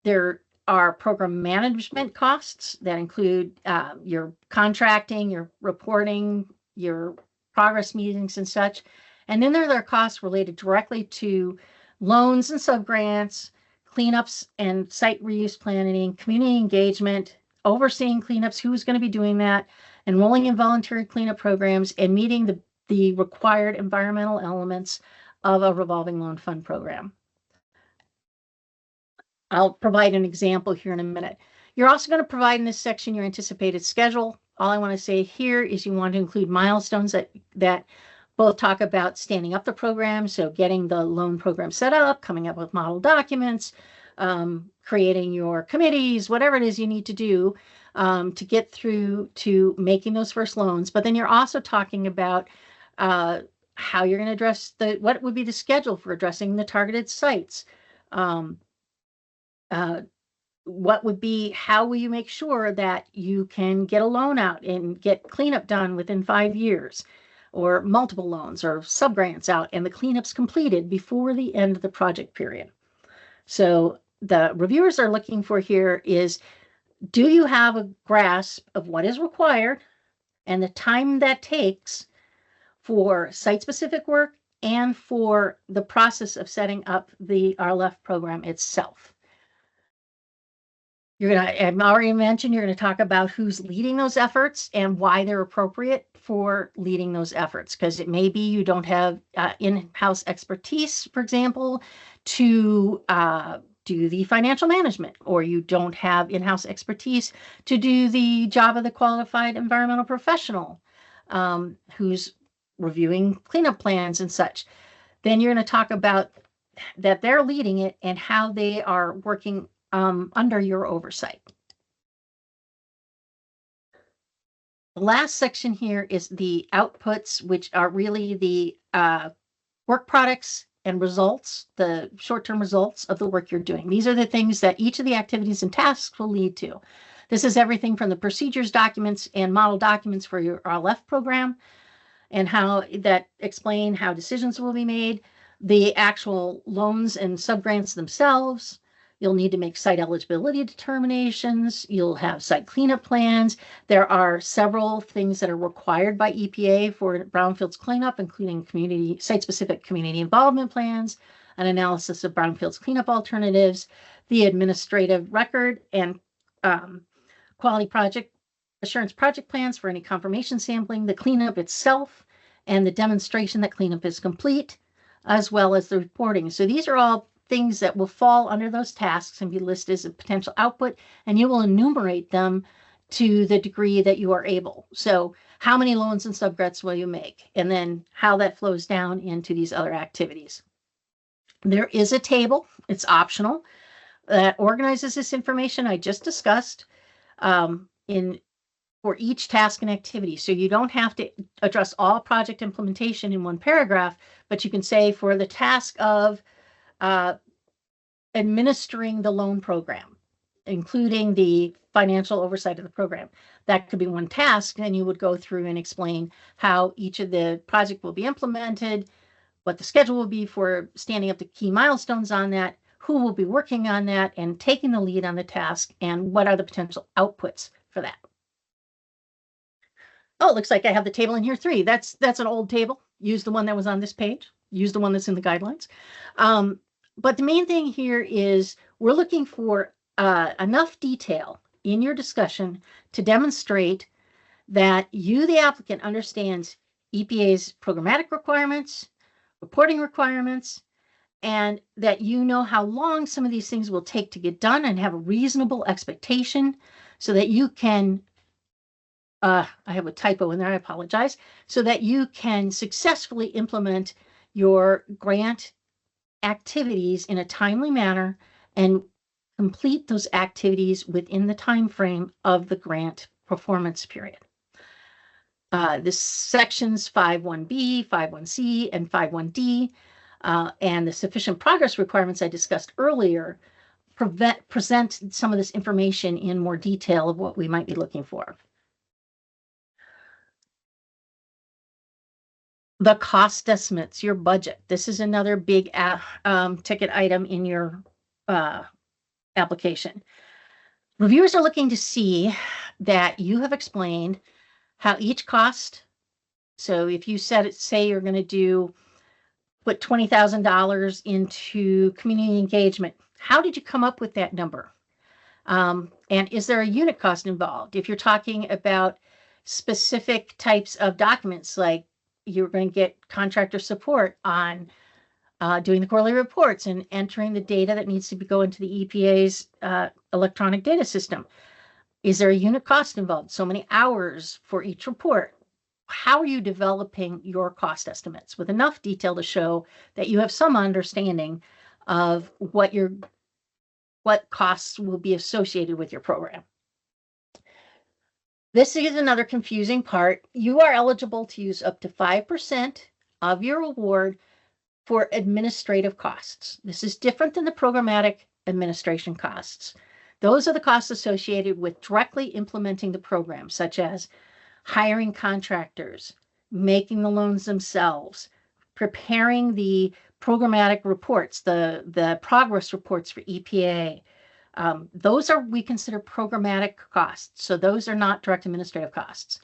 There are program management costs that include your contracting, your reporting, your progress meetings and such. And then there are costs related directly to loans and subgrants, cleanups and site reuse planning, community engagement, overseeing cleanups, who's going to be doing that, enrolling in voluntary cleanup programs, and meeting the required environmental elements of a revolving loan fund program. I'll provide an example here in a minute. You're also going to provide in this section your anticipated schedule. All I want to say here is you want to include milestones that both talk about standing up the program, so getting the loan program set up, coming up with model documents, creating your committees, whatever it is you need to do to get through to making those first loans. But then you're also talking about how you're going to address what would be the schedule for addressing the targeted sites. What would be, how will you make sure that you can get a loan out and get cleanup done within 5 years? Or multiple loans or subgrants out and the cleanups completed before the end of the project period. So the reviewers are looking for here is, do you have a grasp of what is required and the time that takes for site-specific work and for the process of setting up the RLF program itself? I've already mentioned, you're going to talk about who's leading those efforts and why they're appropriate for leading those efforts, because it may be you don't have in-house expertise, for example, to do the financial management, or you don't have in-house expertise to do the job of the qualified environmental professional who's reviewing cleanup plans and such. Then you're going to talk about that they're leading it and how they are working under your oversight. The last section here is the outputs, which are really the work products and results, the short-term results of the work you're doing. These are the things that each of the activities and tasks will lead to. This is everything from the procedures documents and model documents for your RLF program and how that explain how decisions will be made, the actual loans and subgrants themselves. You'll need to make site eligibility determinations. You'll have site cleanup plans. There are several things that are required by EPA for brownfields cleanup, including site-specific community involvement plans, an analysis of brownfields cleanup alternatives, the administrative record and quality project assurance project plans for any confirmation sampling, the cleanup itself, and the demonstration that cleanup is complete, as well as the reporting. So these are all things that will fall under those tasks and be listed as a potential output, and you will enumerate them to the degree that you are able. So how many loans and subgrants will you make? And then how that flows down into these other activities. There is a table, it's optional, that organizes this information I just discussed in for each task and activity. So you don't have to address all project implementation in one paragraph, but you can say for the task of administering the loan program, including the financial oversight of the program. That could be one task, and you would go through and explain how each of the project will be implemented, what the schedule will be for standing up to key milestones on that, who will be working on that and taking the lead on the task, and what are the potential outputs for that. Oh, it looks like I have the table in here 3. That's an old table. Use the one that was on this page. Use the one that's in the guidelines. But the main thing here is we're looking for enough detail in your discussion to demonstrate that you, the applicant, understands EPA's programmatic requirements, reporting requirements, and that you know how long some of these things will take to get done and have a reasonable expectation so that you can I have a typo in there, I apologize, so that you can successfully implement your grant activities in a timely manner and complete those activities within the time frame of the grant performance period. This sections 5.1b, 5.1c, and 5.1d, and the sufficient progress requirements I discussed earlier present some of this information in more detail of what we might be looking for. The cost estimates, your budget. This is another big ticket item in your application. Reviewers are looking to see that you have explained how each cost, so if you say you're going to put $20,000 into community engagement, how did you come up with that number? And is there a unit cost involved? If you're talking about specific types of documents, like you're going to get contractor support on doing the quarterly reports and entering the data that needs to go into the EPA's electronic data system. Is there a unit cost involved? So many hours for each report. How are you developing your cost estimates with enough detail to show that you have some understanding of what costs will be associated with your program? This is another confusing part. You are eligible to use up to 5% of your award for administrative costs. This is different than the programmatic administration costs. Those are the costs associated with directly implementing the program, such as hiring contractors, making the loans themselves, preparing the programmatic reports, the progress reports for EPA. Those we consider programmatic costs. So those are not direct administrative costs.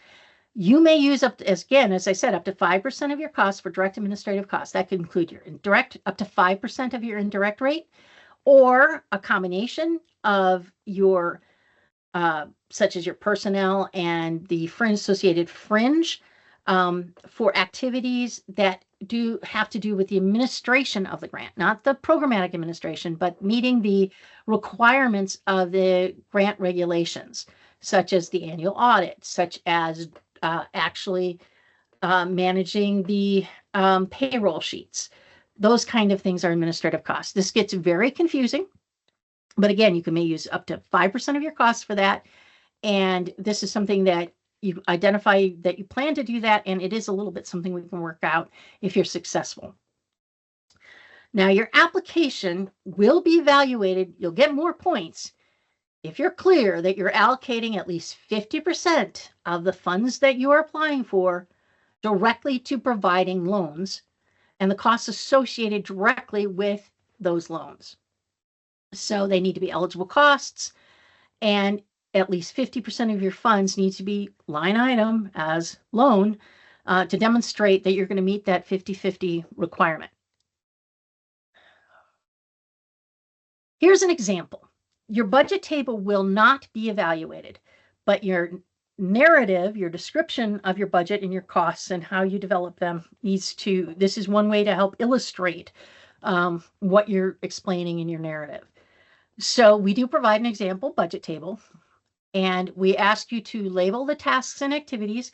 You may use up to, as I said, up to 5% of your costs for direct administrative costs. That could include your indirect, up to 5% of your indirect rate, or a combination of your, such as your personnel and the associated fringe for activities that have to do with the administration of the grant, not the programmatic administration, but meeting the requirements of the grant regulations, such as the annual audit, such as actually managing the payroll sheets. Those kind of things are administrative costs. This gets very confusing, but again, you may use up to 5% of your costs for that. And this is something that you identify that you plan to do that, and it is a little bit something we can work out if you're successful. Now, your application will be evaluated. You'll get more points if you're clear that you're allocating at least 50% of the funds that you are applying for directly to providing loans and the costs associated directly with those loans. So they need to be eligible costs, and at least 50% of your funds need to be line item as loan to demonstrate that you're going to meet that 50-50 requirement. Here's an example. Your budget table will not be evaluated, but your narrative, your description of your budget and your costs and how you develop them this is one way to help illustrate what you're explaining in your narrative. So we do provide an example budget table, and we ask you to label the tasks and activities.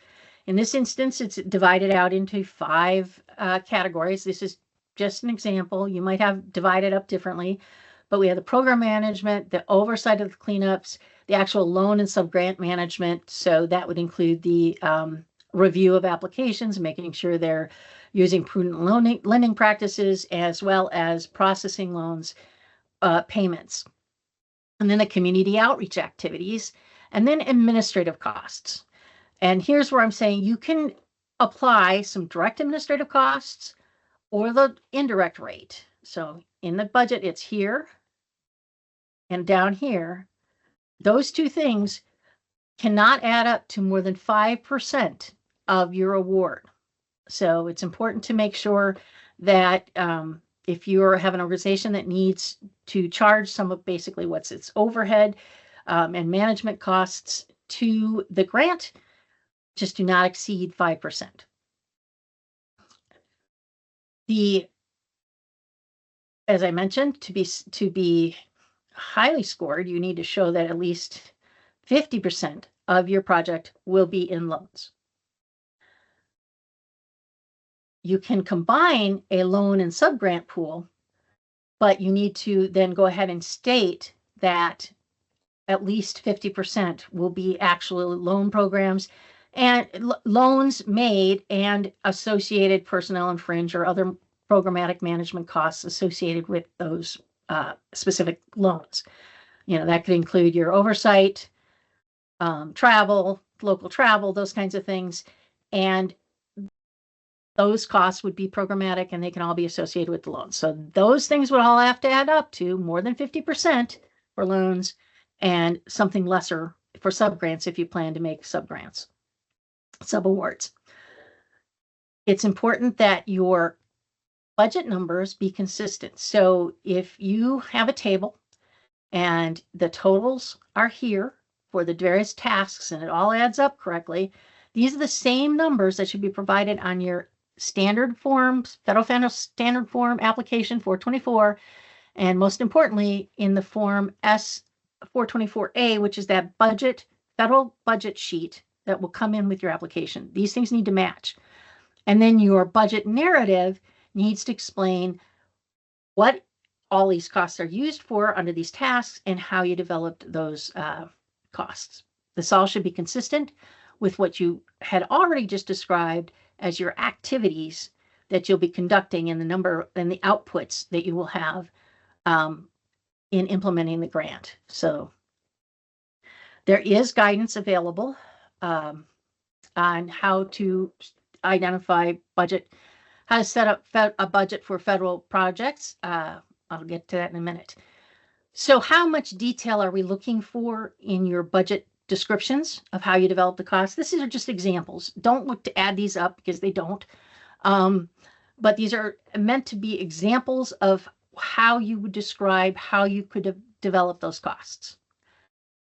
In this instance, it's divided out into 5 categories. This is just an example. You might have divided up differently, but we have the program management, the oversight of the cleanups, the actual loan and sub-grant management. So that would include the review of applications, making sure they're using prudent lending practices, as well as processing loans payments. And then the community outreach activities, and then administrative costs. And here's where I'm saying you can apply some direct administrative costs or the indirect rate. So in the budget, it's here and down here. Those two things cannot add up to more than 5% of your award. So it's important to make sure that if you have an organization that needs to charge some of basically what's its overhead and management costs to the grant, just do not exceed 5%. As I mentioned, to be highly scored, you need to show that at least 50% of your project will be in loans. You can combine a loan and sub-grant pool, but you need to then go ahead and state that at least 50% will be actual loan programs and loans made and associated personnel and fringe or other programmatic management costs associated with those specific loans. That could include your oversight, travel, local travel, those kinds of things. And those costs would be programmatic and they can all be associated with the loans. So those things would all have to add up to more than 50% for loans and something lesser for sub-grants if you plan to make sub-grants, sub-awards. It's important that your budget numbers be consistent. So if you have a table and the totals are here for the various tasks and it all adds up correctly, these are the same numbers that should be provided on your standard forms, federal standard form application 424, and most importantly in the form S424A, which is that federal budget sheet that will come in with your application. These things need to match. And then your budget narrative needs to explain what all these costs are used for under these tasks and how you developed those costs. This all should be consistent with what you had already just described as your activities that you'll be conducting and the number and the outputs that you will have in implementing the grant. So there is guidance available on how to identify budget, how to set up a budget for federal projects. I'll get to that in a minute. So how much detail are we looking for in your budget descriptions of how you develop the costs? These are just examples. Don't look to add these up because they don't. But these are meant to be examples of how you would describe how you could develop those costs.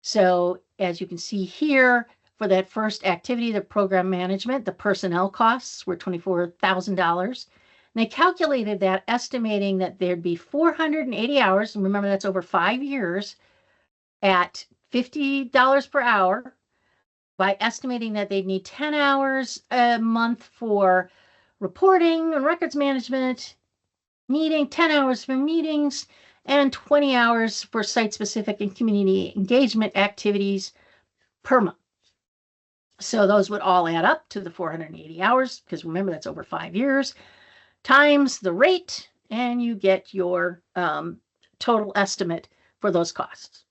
So as you can see here, for that first activity, the program management, the personnel costs were $24,000. And they calculated that, estimating that there'd be 480 hours, and remember that's over 5 years, at $50 per hour, by estimating that they'd need 10 hours a month for reporting and records management, 10 hours for meetings, and 20 hours for site-specific and community engagement activities per month. So those would all add up to the 480 hours, because remember that's over 5 years, times the rate, and you get your total estimate for those costs.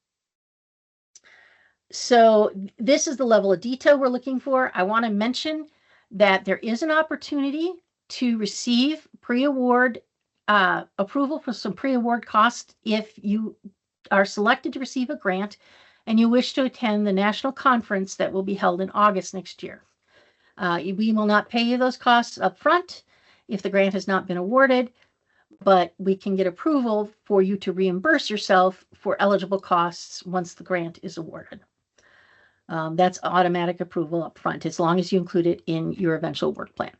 So this is the level of detail we're looking for. I want to mention that there is an opportunity to receive pre-award approval for some pre-award costs if you are selected to receive a grant and you wish to attend the national conference that will be held in August next year. We will not pay you those costs up front if the grant has not been awarded, but we can get approval for you to reimburse yourself for eligible costs once the grant is awarded. That's automatic approval up front, as long as you include it in your eventual work plan.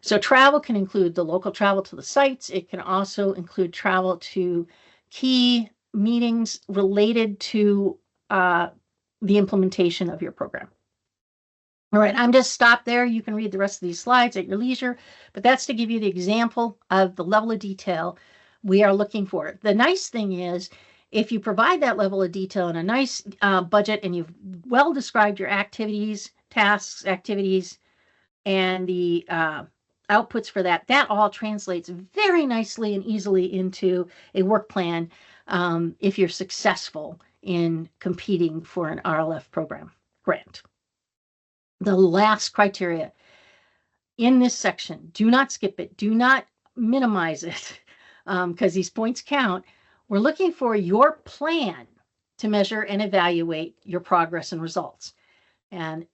So travel can include the local travel to the sites. It can also include travel to key meetings related to the implementation of your program. All right, I'm just stopped there. You can read the rest of these slides at your leisure, but that's to give you the example of the level of detail we are looking for. The nice thing is, if you provide that level of detail in a nice budget and you've well described your activities, tasks, activities, and the outputs for that, that all translates very nicely and easily into a work plan if you're successful in competing for an RLF program grant. The last criteria in this section, do not skip it, do not minimize it, because these points count. We're looking for your plan to measure and evaluate your progress and results, and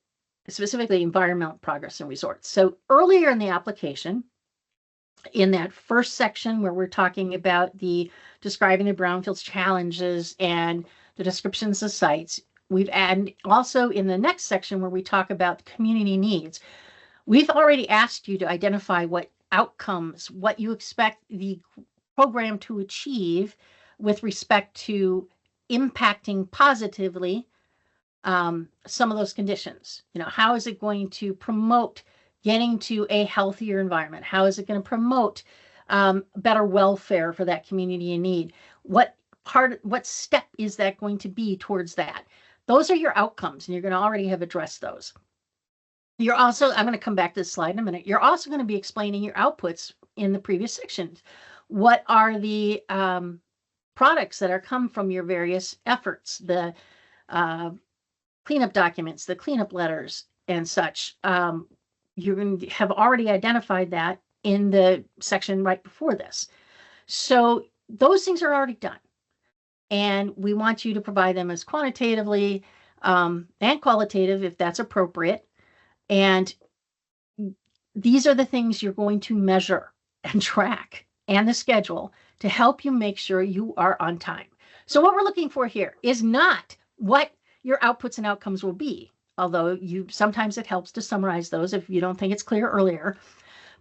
specifically environmental progress and results. So earlier in the application, in that first section where we're talking about the describing the brownfields challenges and the descriptions of sites, we've added also in the next section where we talk about community needs, we've already asked you to identify what outcomes, what you expect the program to achieve with respect to impacting positively some of those conditions. You know, how is it going to promote getting to a healthier environment? How is it going to promote better welfare for that community in need? What step is that going to be towards that? Those are your outcomes, and you're going to already have addressed those. You're also, I'm going to come back to this slide in a minute. You're also going to be explaining your outputs in the previous sections. What are the products that are come from your various efforts, the cleanup documents, the cleanup letters, and such? You're going to have already identified that in the section right before this. So those things are already done. And we want you to provide them as quantitatively and qualitative if that's appropriate. And these are the things you're going to measure and track and the schedule to help you make sure you are on time. So what we're looking for here is not what your outputs and outcomes will be, although sometimes it helps to summarize those if you don't think it's clear earlier.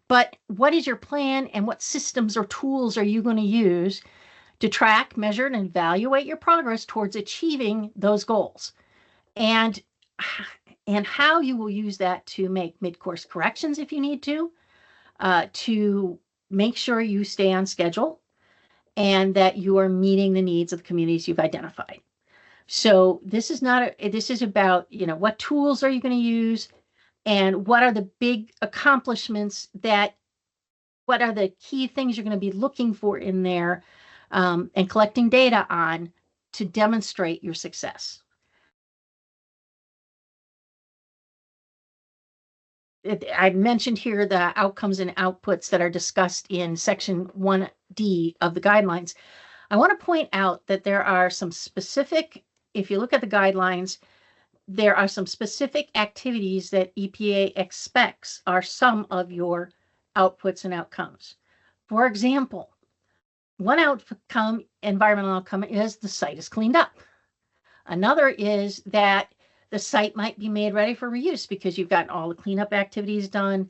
But what is your plan and what systems or tools are you going to use to track, measure, and evaluate your progress towards achieving those goals? And how you will use that to make mid-course corrections if you need to make sure you stay on schedule and that you are meeting the needs of the communities you've identified. So this is about, what tools are you going to use and what are the big accomplishments what are the key things you're going to be looking for in there and collecting data on to demonstrate your success. I mentioned here the outcomes and outputs that are discussed in section 1D of the guidelines. I want to point out that there are some specific, if you look at the guidelines, there are some specific activities that EPA expects are some of your outputs and outcomes. For example, one outcome, environmental outcome, is the site is cleaned up. Another is that the site might be made ready for reuse because you've gotten all the cleanup activities done,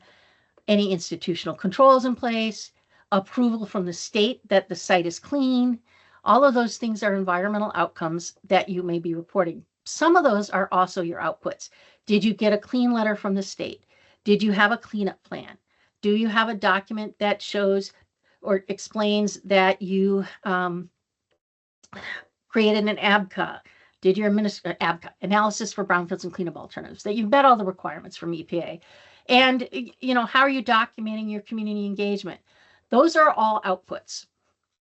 any institutional controls in place, approval from the state that the site is clean. All of those things are environmental outcomes that you may be reporting. Some of those are also your outputs. Did you get a clean letter from the state? Did you have a cleanup plan? Do you have a document that shows or explains that you created an ABCA? Did your ABCA, analysis for brownfields and cleanup alternatives, that you've met all the requirements from EPA? And, how are you documenting your community engagement? Those are all outputs.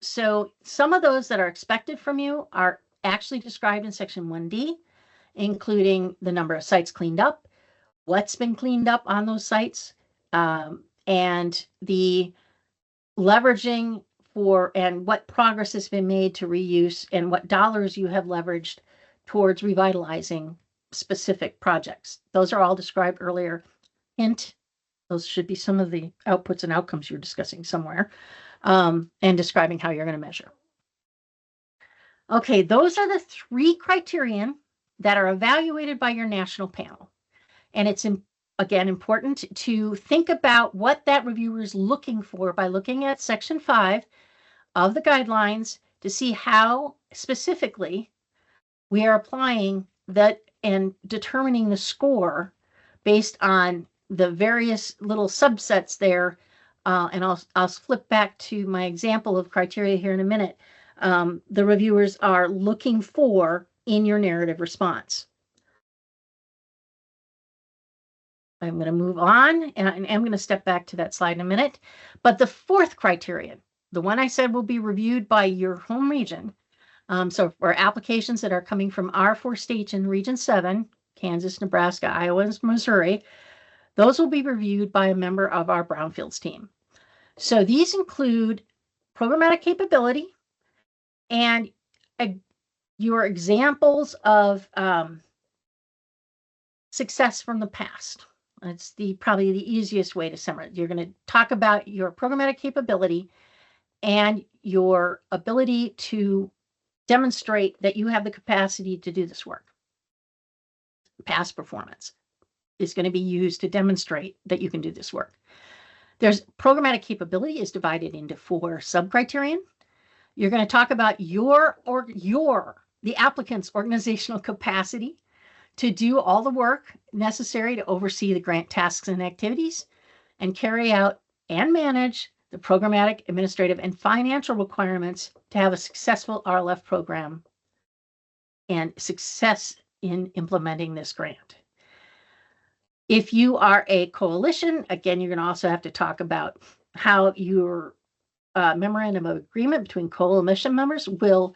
So some of those that are expected from you are actually described in section 1D, including the number of sites cleaned up, what's been cleaned up on those sites, and the leveraging and what progress has been made to reuse and what dollars you have leveraged towards revitalizing specific projects. Those are all described earlier. Hint, those should be some of the outputs and outcomes you're discussing somewhere, and describing how you're going to measure. Okay, those are the 3 criterion that are evaluated by your national panel. And it's, again, important to think about what that reviewer is looking for by looking at section 5 of the guidelines to see how specifically we are applying that and determining the score based on the various little subsets there. And I'll flip back to my example of criteria here in a minute. The reviewers are looking for in your narrative response. I'm going to move on, and I'm going to step back to that slide in a minute. But the fourth criterion, the one I said will be reviewed by your home region. So for applications that are coming from our 4 states in Region 7, Kansas, Nebraska, Iowa, and Missouri, those will be reviewed by a member of our Brownfields team. So these include programmatic capability and your examples of success from the past. It's probably the easiest way to summarize. You're going to talk about your programmatic capability and your ability to demonstrate that you have the capacity to do this work. Past performance is going to be used to demonstrate that you can do this work. There's programmatic capability is divided into 4 sub-criterion. You're going to talk about the applicant's organizational capacity to do all the work necessary to oversee the grant tasks and activities and carry out and manage the programmatic, administrative, and financial requirements to have a successful RLF program and success in implementing this grant. If you are a coalition, again, you're going to also have to talk about how your memorandum of agreement between coalition members will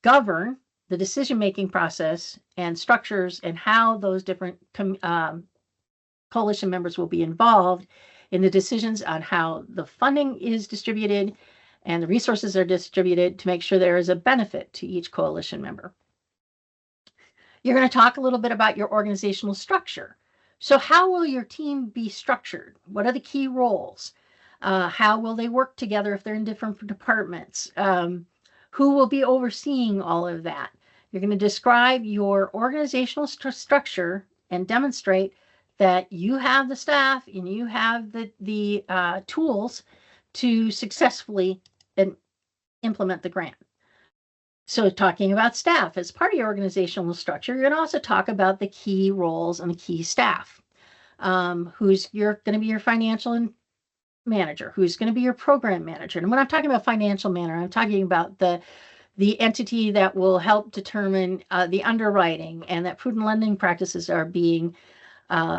govern the decision-making process and structures and how those different coalition members will be involved in the decisions on how the funding is distributed and the resources are distributed to make sure there is a benefit to each coalition member. You're going to talk a little bit about your organizational structure. So how will your team be structured? What are the key roles? How will they work together if they're in different departments? Who will be overseeing all of that? You're going to describe your organizational structure and demonstrate that you have the staff and you have the tools to successfully implement the grant. So talking about staff as part of your organizational structure, you're going to also talk about the key roles and the key staff. Who's going to be your financial manager, who's going to be your program manager. And when I'm talking about financial manager, I'm talking about the entity that will help determine the underwriting and that prudent lending practices are being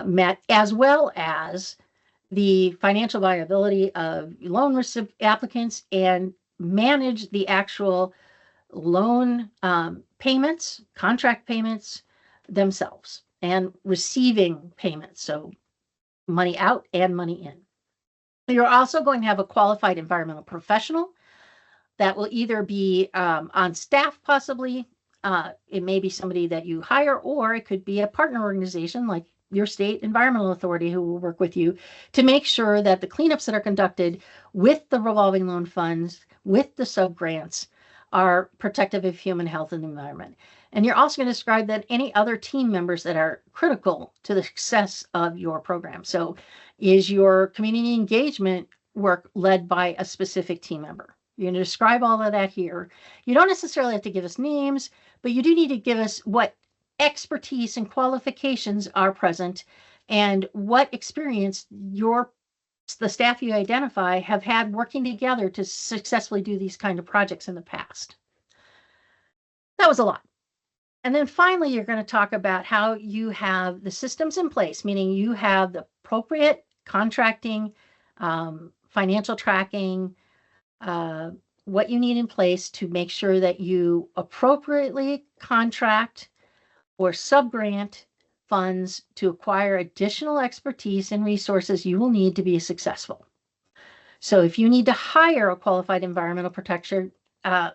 met, as well as the financial viability of loan applicants and manage the actual loan payments, contract payments themselves, and receiving payments, so money out and money in. You're also going to have a qualified environmental professional that will either be on staff, possibly. It may be somebody that you hire, or it could be a partner organization like your state environmental authority who will work with you to make sure that the cleanups that are conducted with the revolving loan funds, with the sub-grants, are protective of human health and the environment. And you're also going to describe that any other team members that are critical to the success of your program. So is your community engagement work led by a specific team member? You're going to describe all of that here. You don't necessarily have to give us names, but you do need to give us what expertise and qualifications are present and what experience the staff you identify have had working together to successfully do these kind of projects in the past. That was a lot. And then finally, you're going to talk about how you have the systems in place, meaning you have the appropriate contracting, financial tracking, what you need in place to make sure that you appropriately contract or subgrant funds to acquire additional expertise and resources you will need to be successful. So if you need to hire a qualified environmental protection, a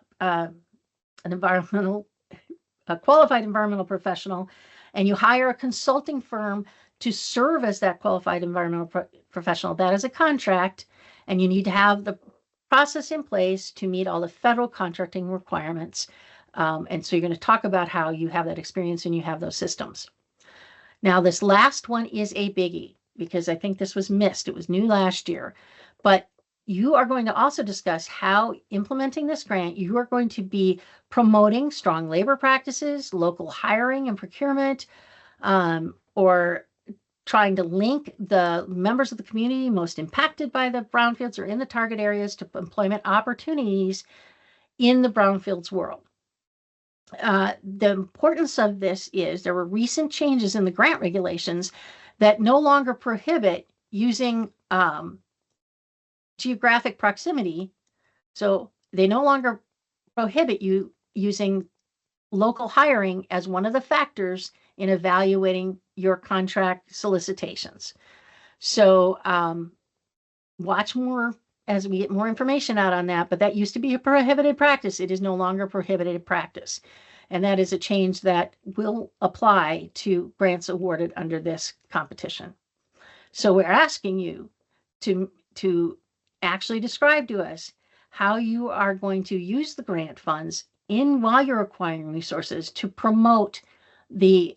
qualified environmental professional, and you hire a consulting firm to serve as that qualified environmental professional, that is a contract, and you need to have the process in place to meet all the federal contracting requirements. And so you're going to talk about how you have that experience and you have those systems. Now, this last one is a biggie because I think this was missed. It was new last year. But you are going to also discuss how implementing this grant, you are going to be promoting strong labor practices, local hiring and procurement, or trying to link the members of the community most impacted by the brownfields or in the target areas to employment opportunities in the brownfields world. The importance of this is there were recent changes in the grant regulations that no longer prohibit using geographic proximity. So they no longer prohibit you using local hiring as one of the factors in evaluating your contract solicitations. So watch more as we get more information out on that, but that used to be a prohibited practice. It is no longer a prohibited practice. And that is a change that will apply to grants awarded under this competition. So we're asking you to actually describe to us how you are going to use the grant funds while you're acquiring resources to promote the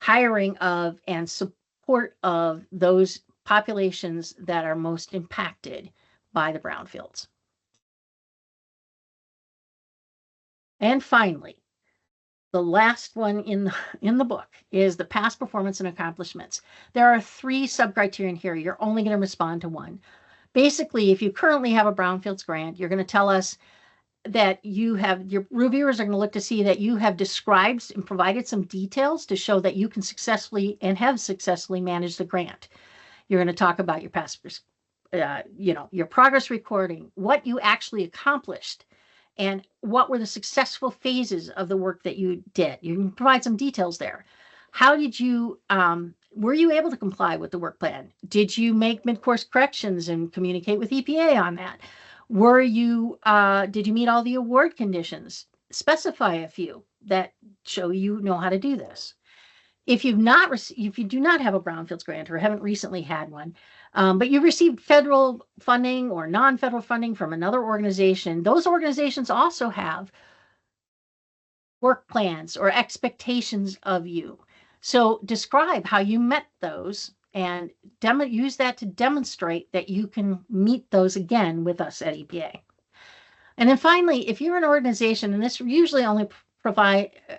hiring of and support of those populations that are most impacted by the brownfields. And finally, the last one in the book is the past performance and accomplishments. There are 3 sub-criterion here. You're only going to respond to one. Basically, if you currently have a brownfields grant, you're going to tell us that your reviewers are going to look to see that you have described and provided some details to show that you can successfully and have successfully managed the grant. You're going to talk about your past, your progress recording, what you actually accomplished, and what were the successful phases of the work that you did. You can provide some details there. How did you, were you able to comply with the work plan? Did you make mid-course corrections and communicate with EPA on that? Did you meet all the award conditions? Specify a few that show you know how to do this. If you do not have a brownfields grant or haven't recently had one, but you received federal funding or non-federal funding from another organization, those organizations also have work plans or expectations of you. So describe how you met those and use that to demonstrate that you can meet those again with us at EPA. And then finally, if you're an organization, and this usually only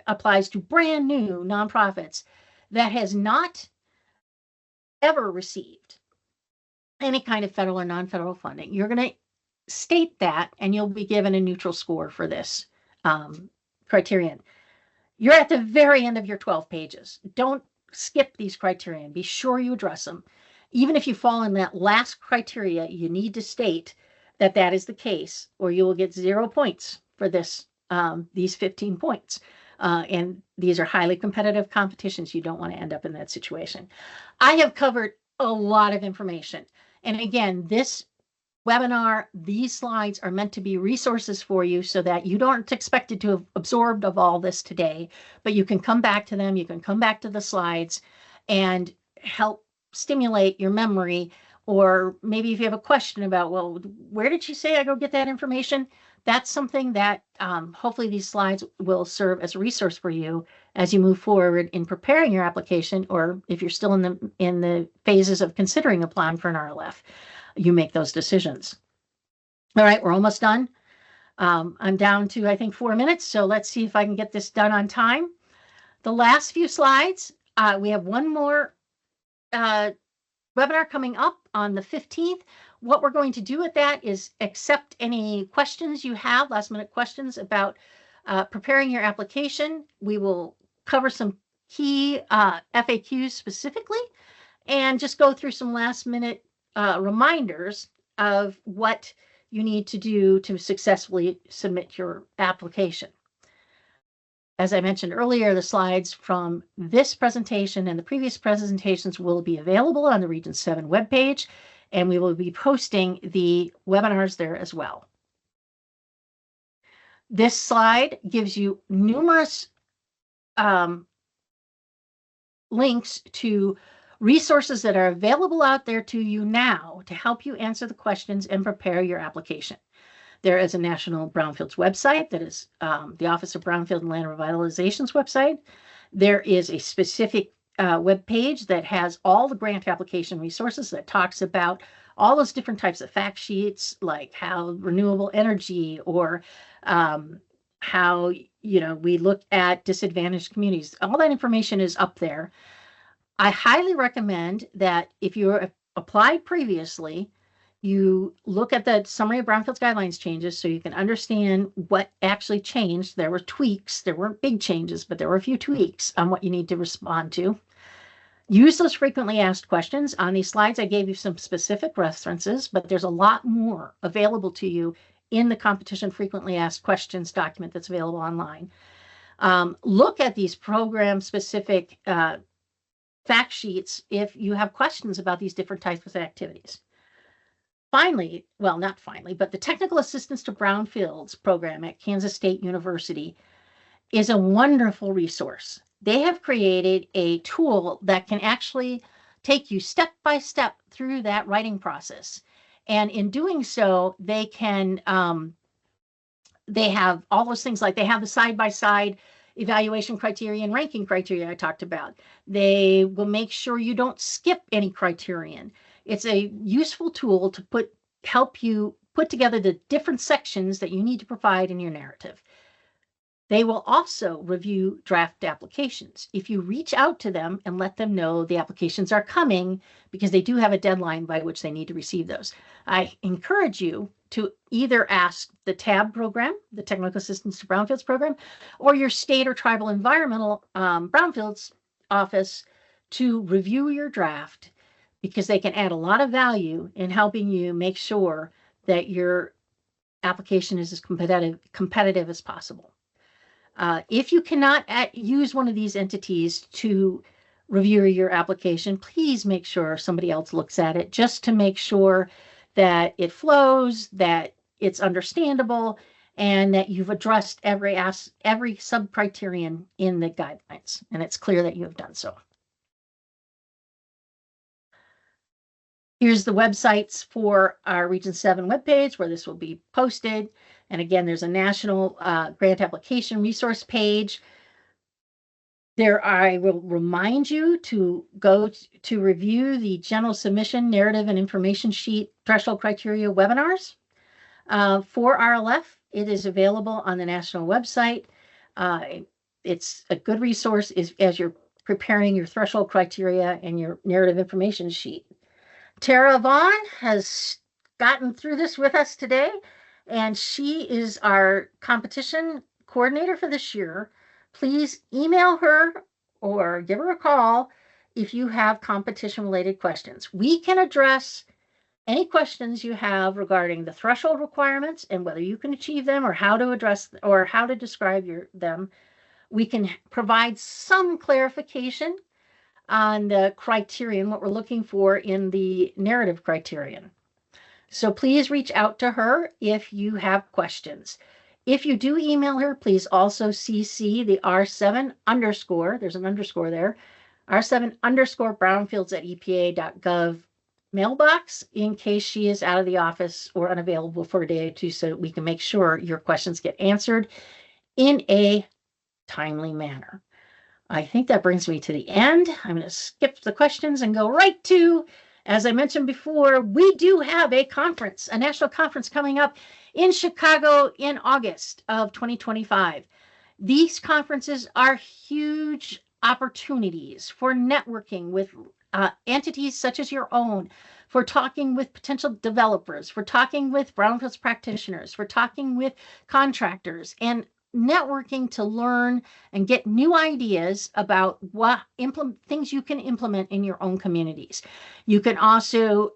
applies to brand new nonprofits that has not ever received any kind of federal or non-federal funding, you're going to state that and you'll be given a neutral score for this criterion. You're at the very end of your 12 pages. Don't skip these criteria. Be sure you address them. Even if you fall in that last criteria, you need to state that that is the case, or you will get 0 points for this, these 15 points. And these are highly competitive competitions. You don't want to end up in that situation. I have covered a lot of information. And again, this webinar, these slides are meant to be resources for you so that you don't expect to have absorbed of all this today, but you can come back to them. You can come back to the slides and help stimulate your memory. Or maybe if you have a question about, well, where did she say I go get that information? That's something that hopefully these slides will serve as a resource for you as you move forward in preparing your application, or if you're still in the phases of considering applying for an RLF, you make those decisions. All right, we're almost done. I'm down to, I think, 4 minutes, so let's see if I can get this done on time. The last few slides, we have one more webinar coming up on the 15th. What we're going to do with that is accept any questions you have, last minute questions about preparing your application. We will cover some key FAQs specifically and just go through some last minute reminders of what you need to do to successfully submit your application. As I mentioned earlier, the slides from this presentation and the previous presentations will be available on the Region 7 webpage, and we will be posting the webinars there as well. This slide gives you numerous links to resources that are available out there to you now to help you answer the questions and prepare your application. There is a National Brownfields website that is the Office of Brownfield and Land Revitalization's website. There is a specific web page that has all the grant application resources that talks about all those different types of fact sheets, like how renewable energy or how we look at disadvantaged communities. All that information is up there. I highly recommend that if you applied previously, you look at the summary of Brownfields guidelines changes so you can understand what actually changed. There were tweaks. There weren't big changes, but there were a few tweaks on what you need to respond to. Use those frequently asked questions. On these slides, I gave you some specific references, but there's a lot more available to you in the competition frequently asked questions document that's available online. Look at these program-specific fact sheets if you have questions about these different types of activities. Finally, well, not finally, but the Technical Assistance to Brownfields program at Kansas State University is a wonderful resource. They have created a tool that can actually take you step by step through that writing process. And in doing so, they can, they have all those things, like they have the side-by-side evaluation criteria and ranking criteria I talked about. They will make sure you don't skip any criterion. It's a useful tool to help you put together the different sections that you need to provide in your narrative. They will also review draft applications. If you reach out to them and let them know the applications are coming, because they do have a deadline by which they need to receive those, I encourage you to either ask the TAB program, the Technical Assistance to Brownfields program, or your state or tribal environmental brownfields office to review your draft, because they can add a lot of value in helping you make sure that your application is as competitive as possible. If you cannot use one of these entities to review your application, please make sure somebody else looks at it, just to make sure that it flows, that it's understandable, and that you've addressed every sub-criterion in the guidelines, and it's clear that you have done so. Here's the websites for our Region 7 webpage where this will be posted. And again, there's a national grant application resource page. There, I will remind you to go to review the general submission narrative and information sheet threshold criteria webinars for RLF. It is available on the national website. It's a good resource as you're preparing your threshold criteria and your narrative information sheet. Tara Vaughn has gotten through this with us today, and she is our competition coordinator for this year. Please email her or give her a call if you have competition-related questions. We can address any questions you have regarding the threshold requirements and whether you can achieve them, or how to address or how to describe them. We can provide some clarification on the criterion, what we're looking for in the narrative criterion. So please reach out to her if you have questions. If you do email her, please also CC the R7 underscore, there's an underscore there, R7 underscore brownfields at EPA.gov mailbox, in case she is out of the office or unavailable for a day or two, so that we can make sure your questions get answered in a timely manner. I think that brings me to the end. I'm going to skip the questions and go right to, as I mentioned before, we do have a conference, a national conference coming up in Chicago in August of 2025. These conferences are huge opportunities for networking with entities such as your own, for talking with potential developers, for talking with brownfields practitioners, for talking with contractors, and networking to learn and get new ideas about what things you can implement in your own communities. You can also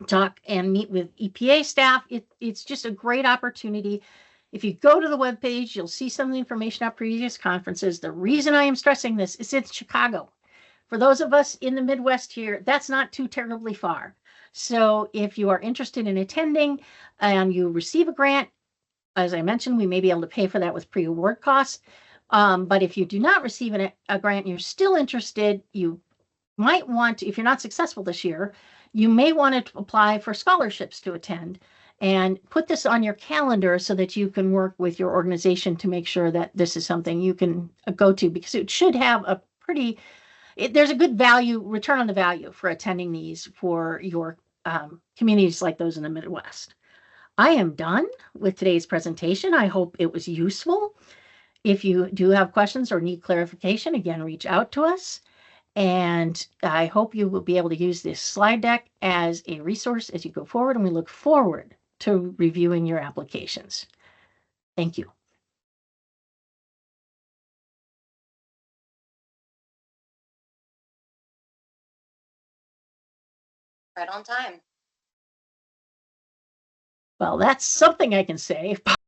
talk and meet with EPA staff. It's just a great opportunity. If you go to the webpage, you'll see some of the information about previous conferences. The reason I am stressing this is it's Chicago. For those of us in the Midwest here, that's not too terribly far. So if you are interested in attending and you receive a grant, as I mentioned, we may be able to pay for that with pre-award costs. But if you do not receive a grant and you're still interested, you might want to, if you're not successful this year, you may want to apply for scholarships to attend, and put this on your calendar so that you can work with your organization to make sure that this is something you can go to, because it should have a pretty, there's a good value, return on the value for attending these for your communities like those in the Midwest. I am done with today's presentation. I hope it was useful. If you do have questions or need clarification, again, reach out to us. And I hope you will be able to use this slide deck as a resource as you go forward, and we look forward to reviewing your applications. Thank you.
Right on time.
Well, that's something I can say.